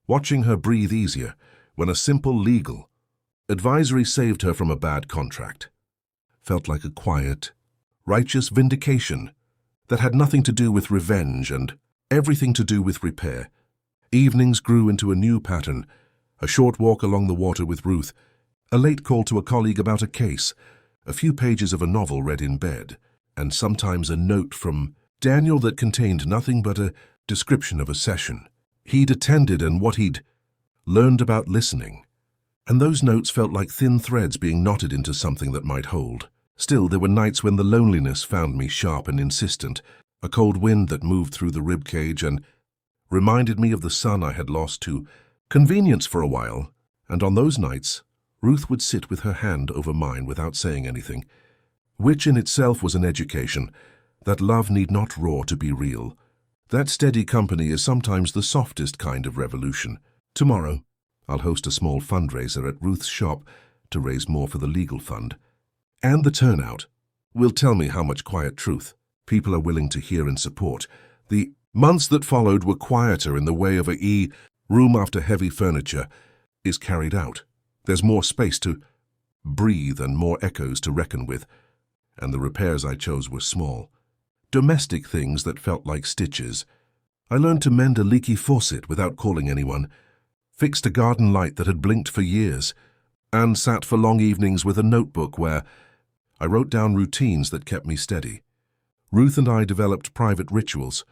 watching her breathe easier when a simple legal advisory saved her from a bad contract felt like a quiet, righteous vindication that had nothing to do with revenge and everything to do with repair. Evenings grew into a new pattern: a short walk along the water with Ruth, a late call to a colleague about a case, a few pages of a novel read in bed, and sometimes a note from Daniel that contained nothing but a description of a session he'd attended and what he'd learned about listening. And those notes felt like thin threads being knotted into something that might hold. Still, there were nights when the loneliness found me sharp and insistent, a cold wind that moved through the ribcage and reminded me of the son I had lost to convenience for a while. And on those nights, Ruth would sit with her hand over mine without saying anything, which in itself was an education, that love need not roar to be real. That steady company is sometimes the softest kind of revolution. Tomorrow, I'll host a small fundraiser at Ruth's shop to raise more for the legal fund. And the turnout will tell me how much quiet truth people are willing to hear and support. The months that followed were quieter in the way of a room after heavy furniture is carried out. There's more space to breathe and more echoes to reckon with, and the repairs I chose were small. Domestic things that felt like stitches. I learned to mend a leaky faucet without calling anyone, fixed a garden light that had blinked for years, and sat for long evenings with a notebook where I wrote down routines that kept me steady. Ruth and I developed private rituals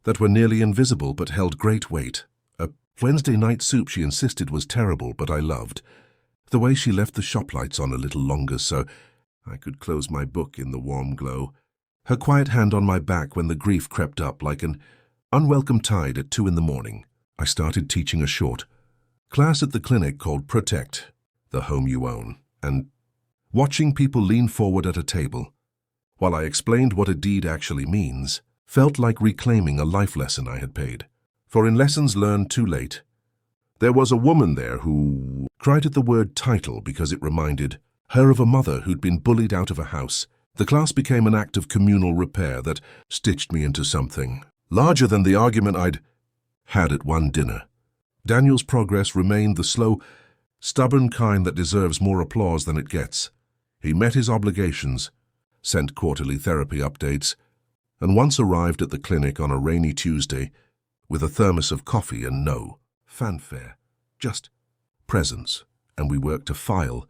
that were nearly invisible but held great weight. A Wednesday night soup she insisted was terrible, but I loved. The way she left the shop lights on a little longer so I could close my book in the warm glow. Her quiet hand on my back when the grief crept up like an unwelcome tide at 2 a.m. I started teaching a short class at the clinic called Protect the Home You Own, and watching people lean forward at a table while I explained what a deed actually means felt like reclaiming a life lesson I had paid. For in lessons learned too late, there was a woman there who cried at the word title because it reminded her of a mother who'd been bullied out of a house. The class became an act of communal repair that stitched me into something larger than the argument I'd had at one dinner. Daniel's progress remained the slow, stubborn kind that deserves more applause than it gets. He met his obligations, sent quarterly therapy updates, and once arrived at the clinic on a rainy Tuesday with a thermos of coffee and no fanfare, just presence, and we worked a file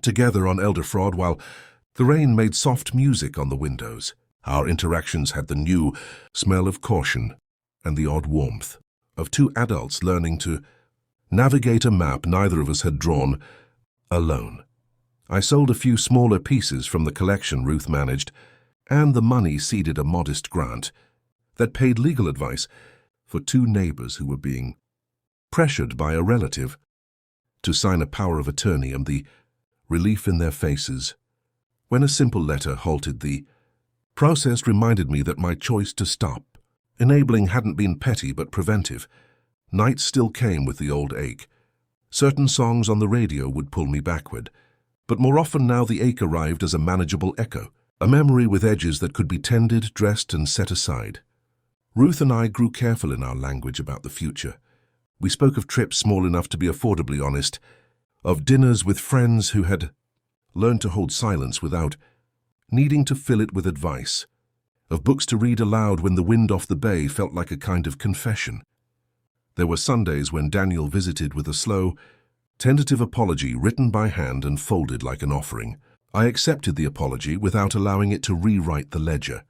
together on elder fraud while the rain made soft music on the windows. Our interactions had the new smell of caution and the odd warmth of two adults learning to navigate a map neither of us had drawn alone. I sold a few smaller pieces from the collection Ruth managed, and the money seeded a modest grant that paid legal advice for 2 neighbors who were being pressured by a relative to sign a power of attorney, and the relief in their faces when a simple letter halted the process reminded me that my choice to stop enabling hadn't been petty but preventive. Nights still came with the old ache. Certain songs on the radio would pull me backward, but more often now the ache arrived as a manageable echo, a memory with edges that could be tended, dressed, and set aside. Ruth and I grew careful in our language about the future. We spoke of trips small enough to be affordably honest, of dinners with friends who had learned to hold silence without needing to fill it with advice, of books to read aloud when the wind off the bay felt like a kind of confession. There were Sundays when Daniel visited with a slow, tentative apology written by hand and folded like an offering. I accepted the apology without allowing it to rewrite the ledger.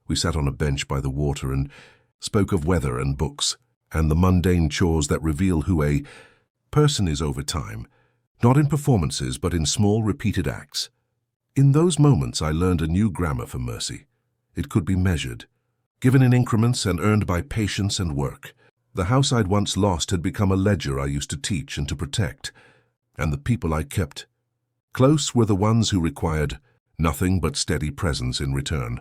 We sat on a bench by the water and spoke of weather and books, and the mundane chores that reveal who a person is over time, not in performances but in small repeated acts. In those moments I learned a new grammar for mercy. It could be measured, given in increments and earned by patience and work. The house I'd once lost had become a ledger I used to teach and to protect, and the people I kept close were the ones who required nothing but steady presence in return.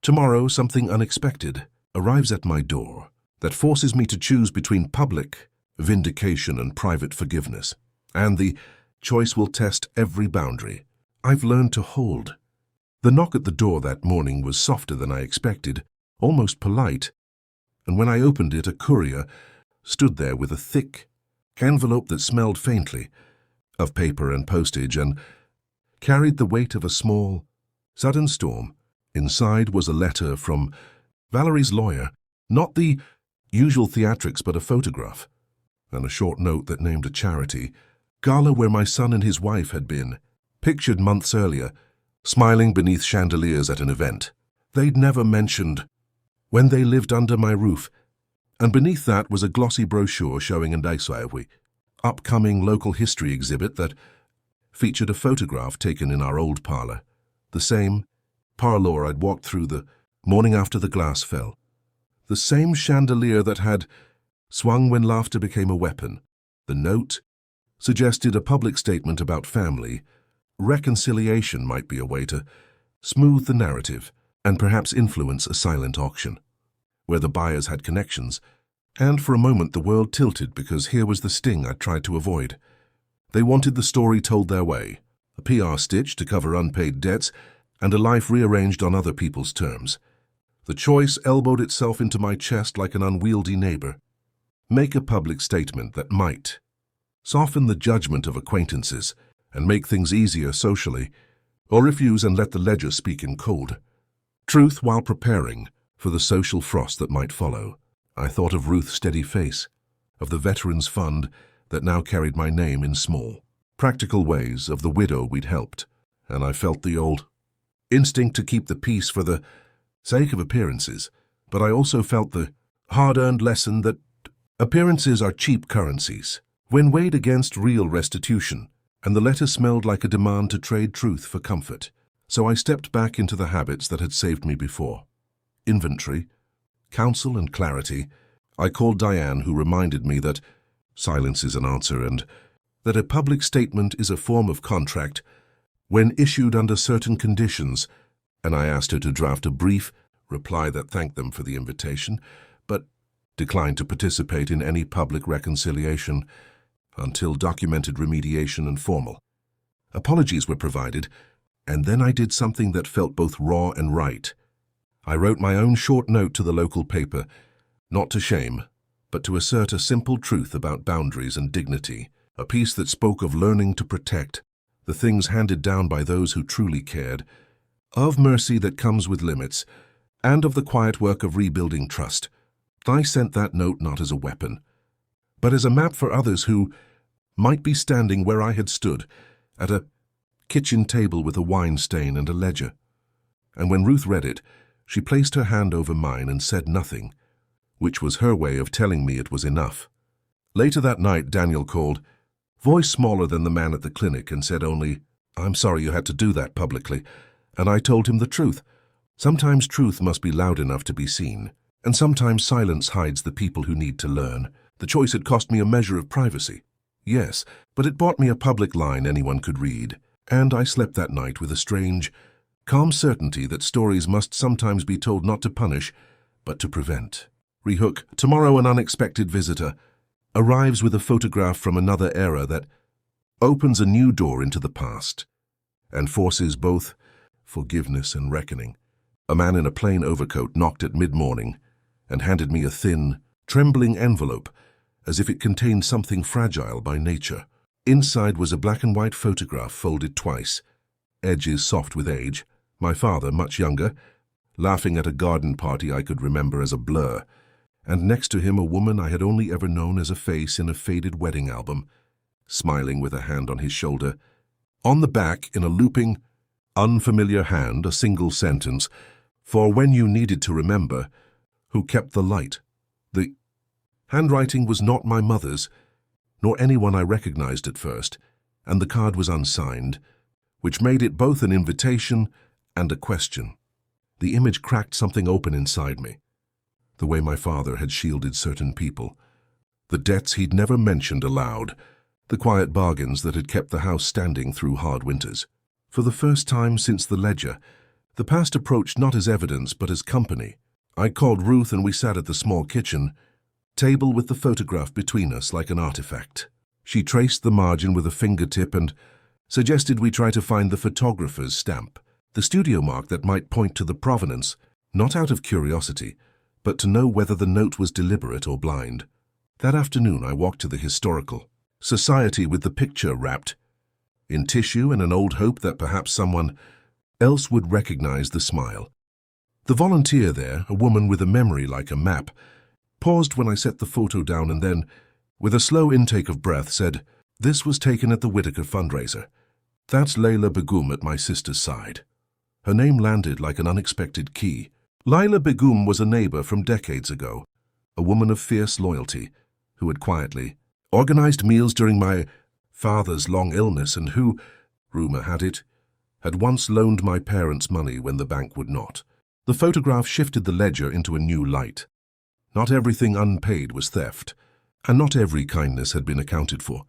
Tomorrow something unexpected arrives at my door that forces me to choose between public vindication and private forgiveness, and the choice will test every boundary I've learned to hold. The knock at the door that morning was softer than I expected, almost polite, and when I opened it, a courier stood there with a thick envelope that smelled faintly of paper and postage and carried the weight of a small, sudden storm. Inside was a letter from Valerie's lawyer, not the usual theatrics but a photograph, and a short note that named a charity, gala where my son and his wife had been, pictured months earlier, smiling beneath chandeliers at an event. They'd never mentioned when they lived under my roof, and beneath that was a glossy brochure showing an upcoming local history exhibit that featured a photograph taken in our old parlor, the same parlor I'd walked through the morning after the glass fell, the same chandelier that had swung when laughter became a weapon. The note suggested a public statement about family. Reconciliation might be a way to smooth the narrative and perhaps influence a silent auction, where the buyers had connections, and for a moment the world tilted because here was the sting I'd tried to avoid. They wanted the story told their way, a PR stitch to cover unpaid debts, and a life rearranged on other people's terms. The choice elbowed itself into my chest like an unwieldy neighbor. Make a public statement that might soften the judgment of acquaintances and make things easier socially, or refuse and let the ledger speak in code. Truth while preparing for the social frost that might follow. I thought of Ruth's steady face, of the Veterans Fund that now carried my name in small, practical ways, of the widow we'd helped, and I felt the old instinct to keep the peace for the sake of appearances, but I also felt the hard-earned lesson that appearances are cheap currencies when weighed against real restitution, and the letter smelled like a demand to trade truth for comfort. So I stepped back into the habits that had saved me before. Inventory, counsel and clarity. I called Diane, who reminded me that silence is an answer and that a public statement is a form of contract when issued under certain conditions, and I asked her to draft a brief reply that thanked them for the invitation, but declined to participate in any public reconciliation until documented remediation and formal apologies were provided. And then I did something that felt both raw and right. I wrote my own short note to the local paper, not to shame, but to assert a simple truth about boundaries and dignity, a piece that spoke of learning to protect the things handed down by those who truly cared, of mercy that comes with limits, and of the quiet work of rebuilding trust. I sent that note not as a weapon, but as a map for others who might be standing where I had stood, at a kitchen table with a wine stain and a ledger. And when Ruth read it, she placed her hand over mine and said nothing, which was her way of telling me it was enough. Later that night, Daniel called, voice smaller than the man at the clinic, and said only, "I'm sorry you had to do that publicly." And I told him the truth. Sometimes truth must be loud enough to be seen, and sometimes silence hides the people who need to learn. The choice had cost me a measure of privacy. Yes, but it bought me a public line anyone could read. And I slept that night with a strange, calm certainty that stories must sometimes be told not to punish, but to prevent. Rehook. Tomorrow an unexpected visitor arrives with a photograph from another era that opens a new door into the past and forces both forgiveness and reckoning. A man in a plain overcoat knocked at mid-morning and handed me a thin, trembling envelope as if it contained something fragile by nature. Inside was a black and white photograph folded twice, edges soft with age, my father, much younger, laughing at a garden party I could remember as a blur, and next to him a woman I had only ever known as a face in a faded wedding album, smiling with a hand on his shoulder. On the back, in a looping, unfamiliar hand, a single sentence, "For when you needed to remember, who kept the light." The handwriting was not my mother's, nor anyone I recognized at first, and the card was unsigned, which made it both an invitation and a question. The image cracked something open inside me, the way my father had shielded certain people, the debts he'd never mentioned aloud, the quiet bargains that had kept the house standing through hard winters. For the first time since the ledger, the past approached not as evidence but as company. I called Ruth and we sat at the small kitchen table with the photograph between us like an artifact. She traced the margin with a fingertip and suggested we try to find the photographer's stamp, the studio mark that might point to the provenance, not out of curiosity, but to know whether the note was deliberate or blind. That afternoon I walked to the historical society with the picture wrapped in tissue and an old hope that perhaps someone else would recognize the smile. The volunteer there, a woman with a memory like a map, paused when I set the photo down and then, with a slow intake of breath, said, "This was taken at the Whitaker fundraiser. That's Layla Begum at my sister's side." Her name landed like an unexpected key. Layla Begum was a neighbor from decades ago, a woman of fierce loyalty, who had quietly organized meals during my father's long illness and who, rumor had it, had once loaned my parents money when the bank would not. The photograph shifted the ledger into a new light. Not everything unpaid was theft, and not every kindness had been accounted for.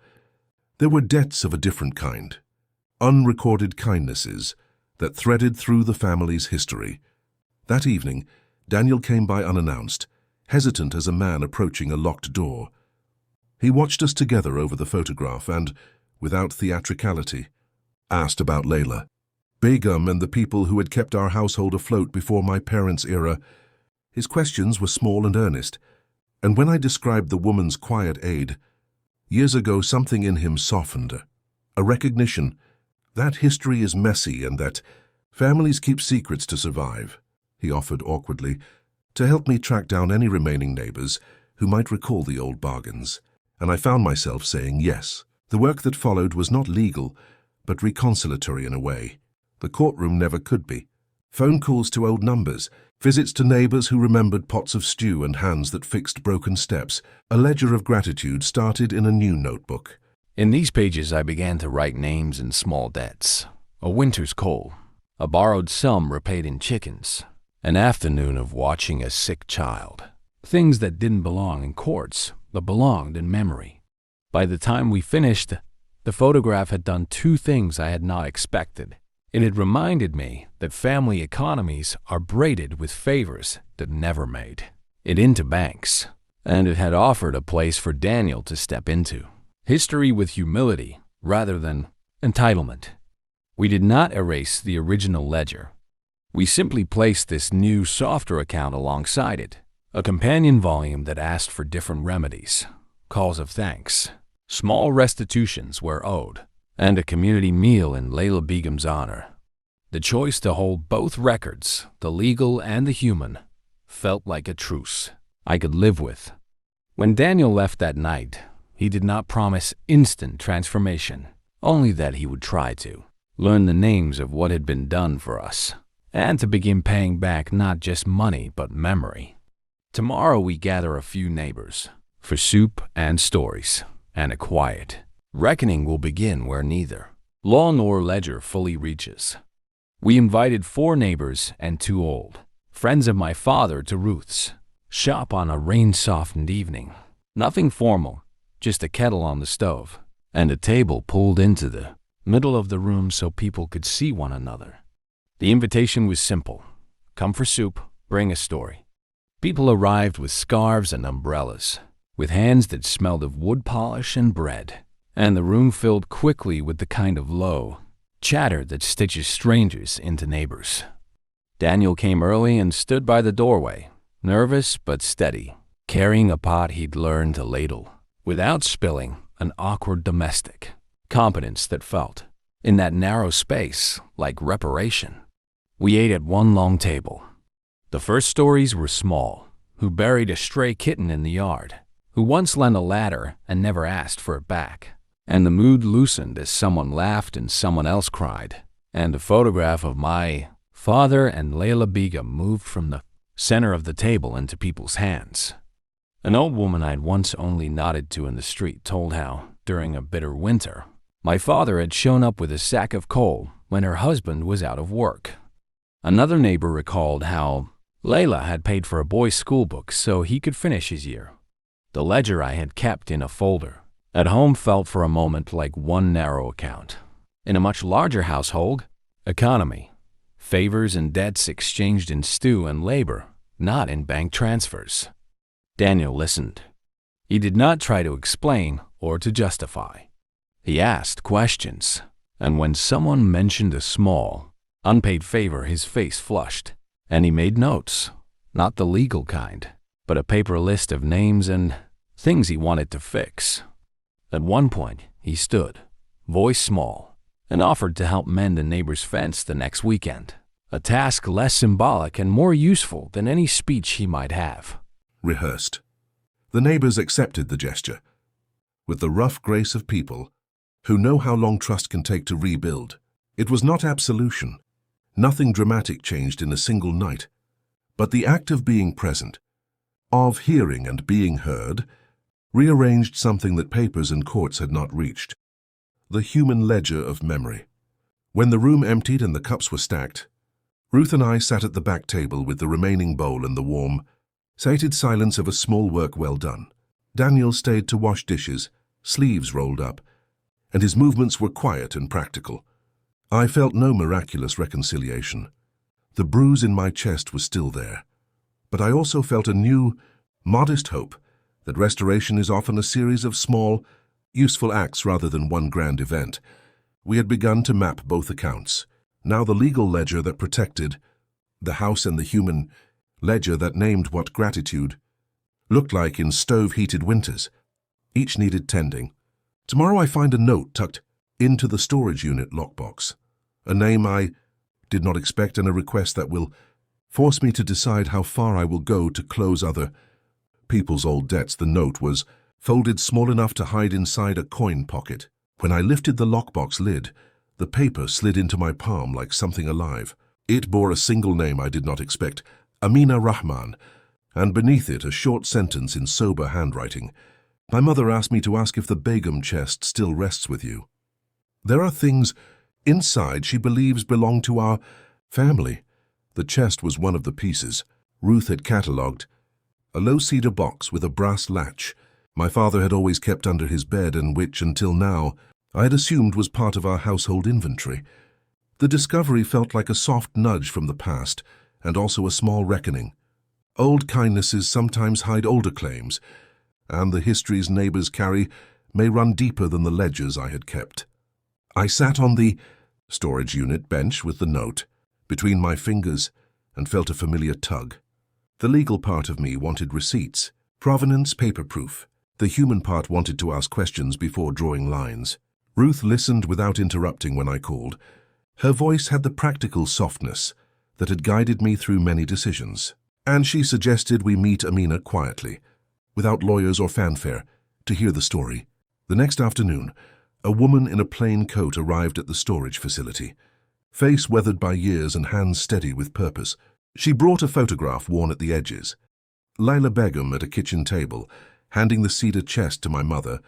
There were debts of a different kind, unrecorded kindnesses that threaded through the family's history. That evening, Daniel came by unannounced, hesitant as a man approaching a locked door. He watched us together over the photograph and, without theatricality, asked about Layla Begum and the people who had kept our household afloat before my parents' era. His questions were small and earnest, and when I described the woman's quiet aid, years ago something in him softened, a recognition that history is messy and that families keep secrets to survive. He offered awkwardly to help me track down any remaining neighbors who might recall the old bargains, and I found myself saying yes. The work that followed was not legal, but reconciliatory in a way. The courtroom never could be. Phone calls to old numbers, visits to neighbors who remembered pots of stew and hands that fixed broken steps. A ledger of gratitude started in a new notebook. In these pages, I began to write names and small debts. A winter's coal, a borrowed sum repaid in chickens, an afternoon of watching a sick child. Things that didn't belong in courts, but belonged in memory. By the time we finished, the photograph had done two things I had not expected. It had reminded me that family economies are braided with favors that never made it into banks, and it had offered a place for Daniel to step into. History with humility rather than entitlement. We did not erase the original ledger. We simply placed this new, softer account alongside it, a companion volume that asked for different remedies, calls of thanks, small restitutions where owed, and a community meal in Layla Begum's honor. The choice to hold both records, the legal and the human, felt like a truce I could live with. When Daniel left that night, he did not promise instant transformation, only that he would try to learn the names of what had been done for us, and to begin paying back not just money but memory. Tomorrow we gather a few neighbors for soup and stories, and a quiet reckoning will begin where neither law nor ledger fully reaches. We invited 4 neighbors and 2 old friends of my father to Ruth's shop on a rain-softened evening. Nothing formal, just a kettle on the stove, and a table pulled into the middle of the room so people could see one another. The invitation was simple. Come for soup, bring a story. People arrived with scarves and umbrellas, with hands that smelled of wood polish and bread, and the room filled quickly with the kind of low chatter that stitches strangers into neighbors. Daniel came early and stood by the doorway, nervous but steady, carrying a pot he'd learned to ladle, without spilling, an awkward domestic competence that felt, in that narrow space, like reparation. We ate at one long table. The first stories were small, who buried a stray kitten in the yard, who once lent a ladder and never asked for it back. And the mood loosened as someone laughed and someone else cried, and a photograph of my father and Layla Begum moved from the center of the table into people's hands. An old woman I'd once only nodded to in the street told how, during a bitter winter, my father had shown up with a sack of coal when her husband was out of work. Another neighbor recalled how Layla had paid for a boy's school book so he could finish his year. The ledger I had kept in a folder at home felt for a moment like one narrow account. In a much larger household, economy, favors and debts exchanged in stew and labor, not in bank transfers. Daniel listened. He did not try to explain or to justify. He asked questions, and when someone mentioned a small, unpaid favor, his face flushed, and he made notes, not the legal kind, but a paper list of names and things he wanted to fix. At one point, he stood, voice small, and offered to help mend a neighbor's fence the next weekend, a task less symbolic and more useful than any speech he might have Rehearsed. The neighbors accepted the gesture, with the rough grace of people who know how long trust can take to rebuild. It was not absolution. Nothing dramatic changed in a single night. But the act of being present, of hearing and being heard, rearranged something that papers and courts had not reached. The human ledger of memory. When the room emptied and the cups were stacked, Ruth and I sat at the back table with the remaining bowl and the warm, sated silence of a small work well done. Daniel stayed to wash dishes, sleeves rolled up, and his movements were quiet and practical. I felt no miraculous reconciliation. The bruise in my chest was still there, but I also felt a new, modest hope that restoration is often a series of small, useful acts rather than one grand event. We had begun to map both accounts. Now the legal ledger that protected the house and the human ledger that named what gratitude looked like in stove-heated winters. Each needed tending. Tomorrow I find a note tucked into the storage unit lockbox. A name I did not expect and a request that will force me to decide how far I will go to close other people's old debts. The note was folded small enough to hide inside a coin pocket. When I lifted the lockbox lid, the paper slid into my palm like something alive. It bore a single name I did not expect, Amina Rahman, and beneath it a short sentence in sober handwriting. My mother asked me to ask if the Begum chest still rests with you. There are things inside she believes belong to our family. The chest was one of the pieces. Ruth had catalogued a low cedar box with a brass latch my father had always kept under his bed and which, until now, I had assumed was part of our household inventory. The discovery felt like a soft nudge from the past and also a small reckoning. Old kindnesses sometimes hide older claims, and the histories neighbors carry may run deeper than the ledgers I had kept. I sat on the storage unit bench with the note between my fingers and felt a familiar tug. The legal part of me wanted receipts, provenance, paper proof. The human part wanted to ask questions before drawing lines. Ruth listened without interrupting when I called. Her voice had the practical softness that had guided me through many decisions, and she suggested we meet Amina quietly, without lawyers or fanfare, to hear the story. The next afternoon, a woman in a plain coat arrived at the storage facility, face weathered by years and hands steady with purpose. She brought a photograph worn at the edges. Laila Begum at a kitchen table, handing the cedar chest to my mother,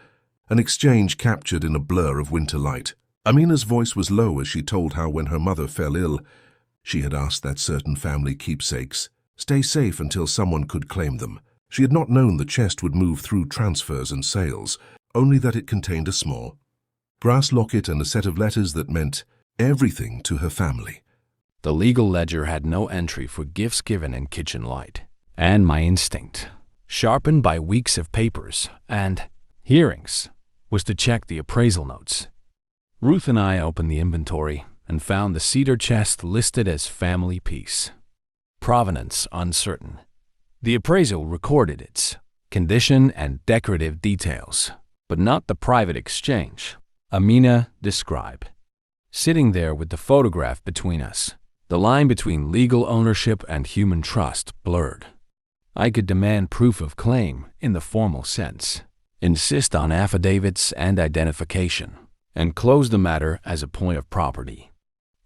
an exchange captured in a blur of winter light. Amina's voice was low as she told how when her mother fell ill, she had asked that certain family keepsakes stay safe until someone could claim them. She had not known the chest would move through transfers and sales, only that it contained a small brass locket and a set of letters that meant everything to her family. The legal ledger had no entry for gifts given in kitchen light, and my instinct, sharpened by weeks of papers and hearings, was to check the appraisal notes. Ruth and I opened the inventory and found the cedar chest listed as family piece. Provenance uncertain. The appraisal recorded its condition and decorative details, but not the private exchange Amina described. Sitting there with the photograph between us, the line between legal ownership and human trust blurred. I could demand proof of claim in the formal sense, insist on affidavits and identification, and close the matter as a point of property.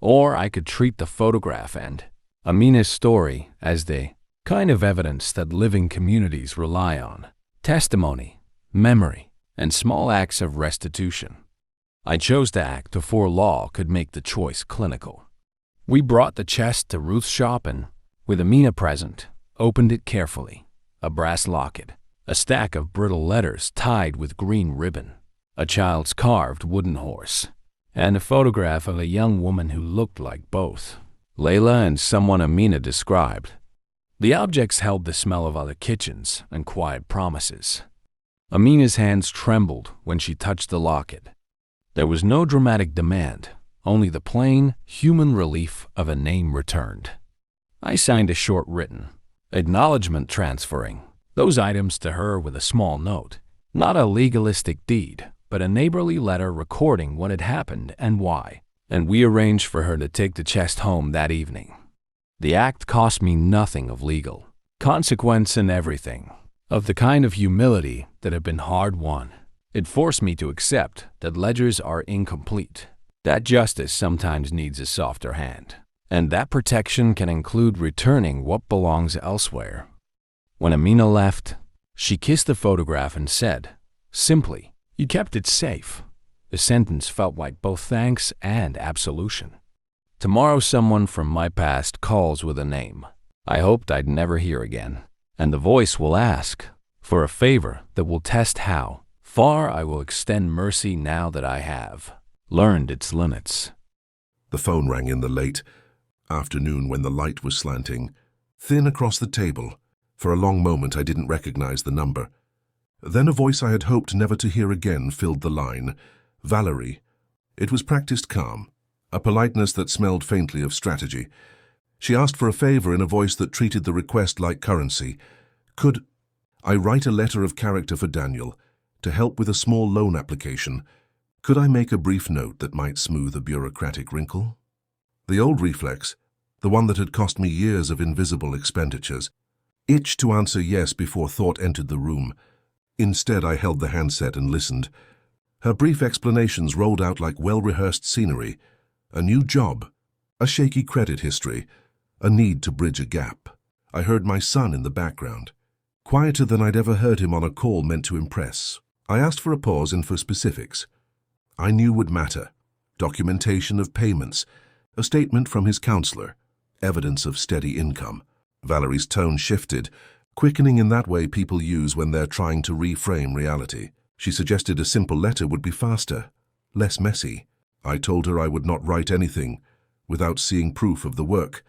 Or I could treat the photograph and Amina's story as the kind of evidence that living communities rely on: testimony, memory, and small acts of restitution. I chose to act before law could make the choice clinical. We brought the chest to Ruth's shop and, with Amina present, opened it carefully. A brass locket, a stack of brittle letters tied with green ribbon, a child's carved wooden horse, and a photograph of a young woman who looked like both Layla and someone Amina described. The objects held the smell of other kitchens and quiet promises. Amina's hands trembled when she touched the locket. There was no dramatic demand, only the plain, human relief of a name returned. I signed a short written acknowledgement transferring those items to her with a small note, not a legalistic deed, but a neighborly letter recording what had happened and why, and we arranged for her to take the chest home that evening. The act cost me nothing of legal consequence and everything of the kind of humility that had been hard won. It forced me to accept that ledgers are incomplete, that justice sometimes needs a softer hand, and that protection can include returning what belongs elsewhere. When Amina left, she kissed the photograph and said, simply, "You kept it safe." The sentence felt like both thanks and absolution. Tomorrow someone from my past calls with a name I hoped I'd never hear again, and the voice will ask for a favor that will test how far I will extend mercy now that I have learned its limits. The phone rang in the late afternoon when the light was slanting, thin across the table. For a long moment I didn't recognize the number. Then a voice I had hoped never to hear again filled the line. Valerie. It was practiced calm, a politeness that smelled faintly of strategy. She asked for a favor in a voice that treated the request like currency. Could I write a letter of character for Daniel to help with a small loan application? Could I make a brief note that might smooth a bureaucratic wrinkle? The old reflex, the one that had cost me years of invisible expenditures, itched to answer yes before thought entered the room. Instead, I held the handset and listened. Her brief explanations rolled out like well-rehearsed scenery. A new job, a shaky credit history, a need to bridge a gap. I heard my son in the background, quieter than I'd ever heard him on a call meant to impress. I asked for a pause and for specifics I knew would matter. Documentation of payments, a statement from his counselor, evidence of steady income. Valerie's tone shifted, quickening in that way people use when they're trying to reframe reality. She suggested a simple letter would be faster, less messy. I told her I would not write anything without seeing proof of the work.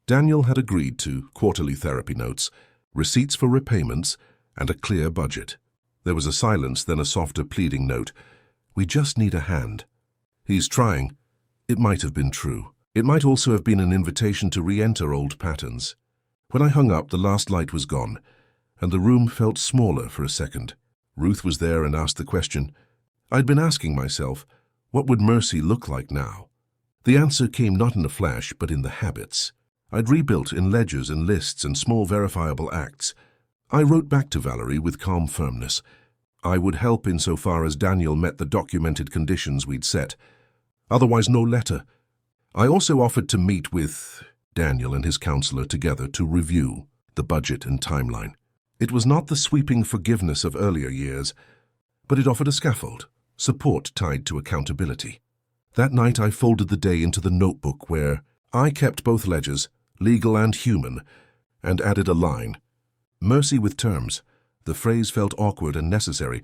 Daniel had agreed to quarterly therapy notes, receipts for repayments, and a clear budget. There was a silence, then a softer pleading note. We just need a hand. He's trying. It might have been true. It might also have been an invitation to re-enter old patterns. When I hung up, the last light was gone, and the room felt smaller for a second. Ruth was there and asked the question. I'd been asking myself, what would mercy look like now? The answer came not in a flash, but in the habits. I'd rebuilt in ledgers and lists and small verifiable acts. I wrote back to Valerie with calm firmness. I would help insofar as Daniel met the documented conditions we'd set. Otherwise, no letter. I also offered to meet with Daniel and his counselor together to review the budget and timeline. It was not the sweeping forgiveness of earlier years, but it offered a scaffold, support tied to accountability. That night I folded the day into the notebook where I kept both ledgers, legal and human, and added a line. Mercy with terms. The phrase felt awkward and necessary.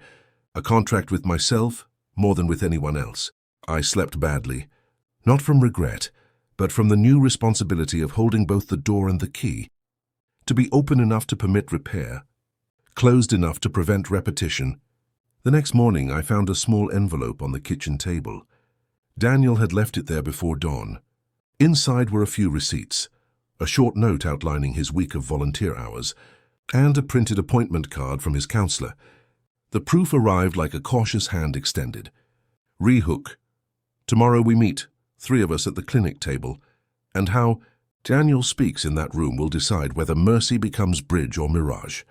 A contract with myself more than with anyone else. I slept badly, not from regret, but from the new responsibility of holding both the door and the key. To be open enough to permit repair, closed enough to prevent repetition. The next morning I found a small envelope on the kitchen table. Daniel had left it there before dawn. Inside were a few receipts, a short note outlining his week of volunteer hours, and a printed appointment card from his counselor. The proof arrived like a cautious hand extended. Rehook. Tomorrow we meet, 3 of us at the clinic table, and how Daniel speaks in that room will decide whether mercy becomes bridge or mirage.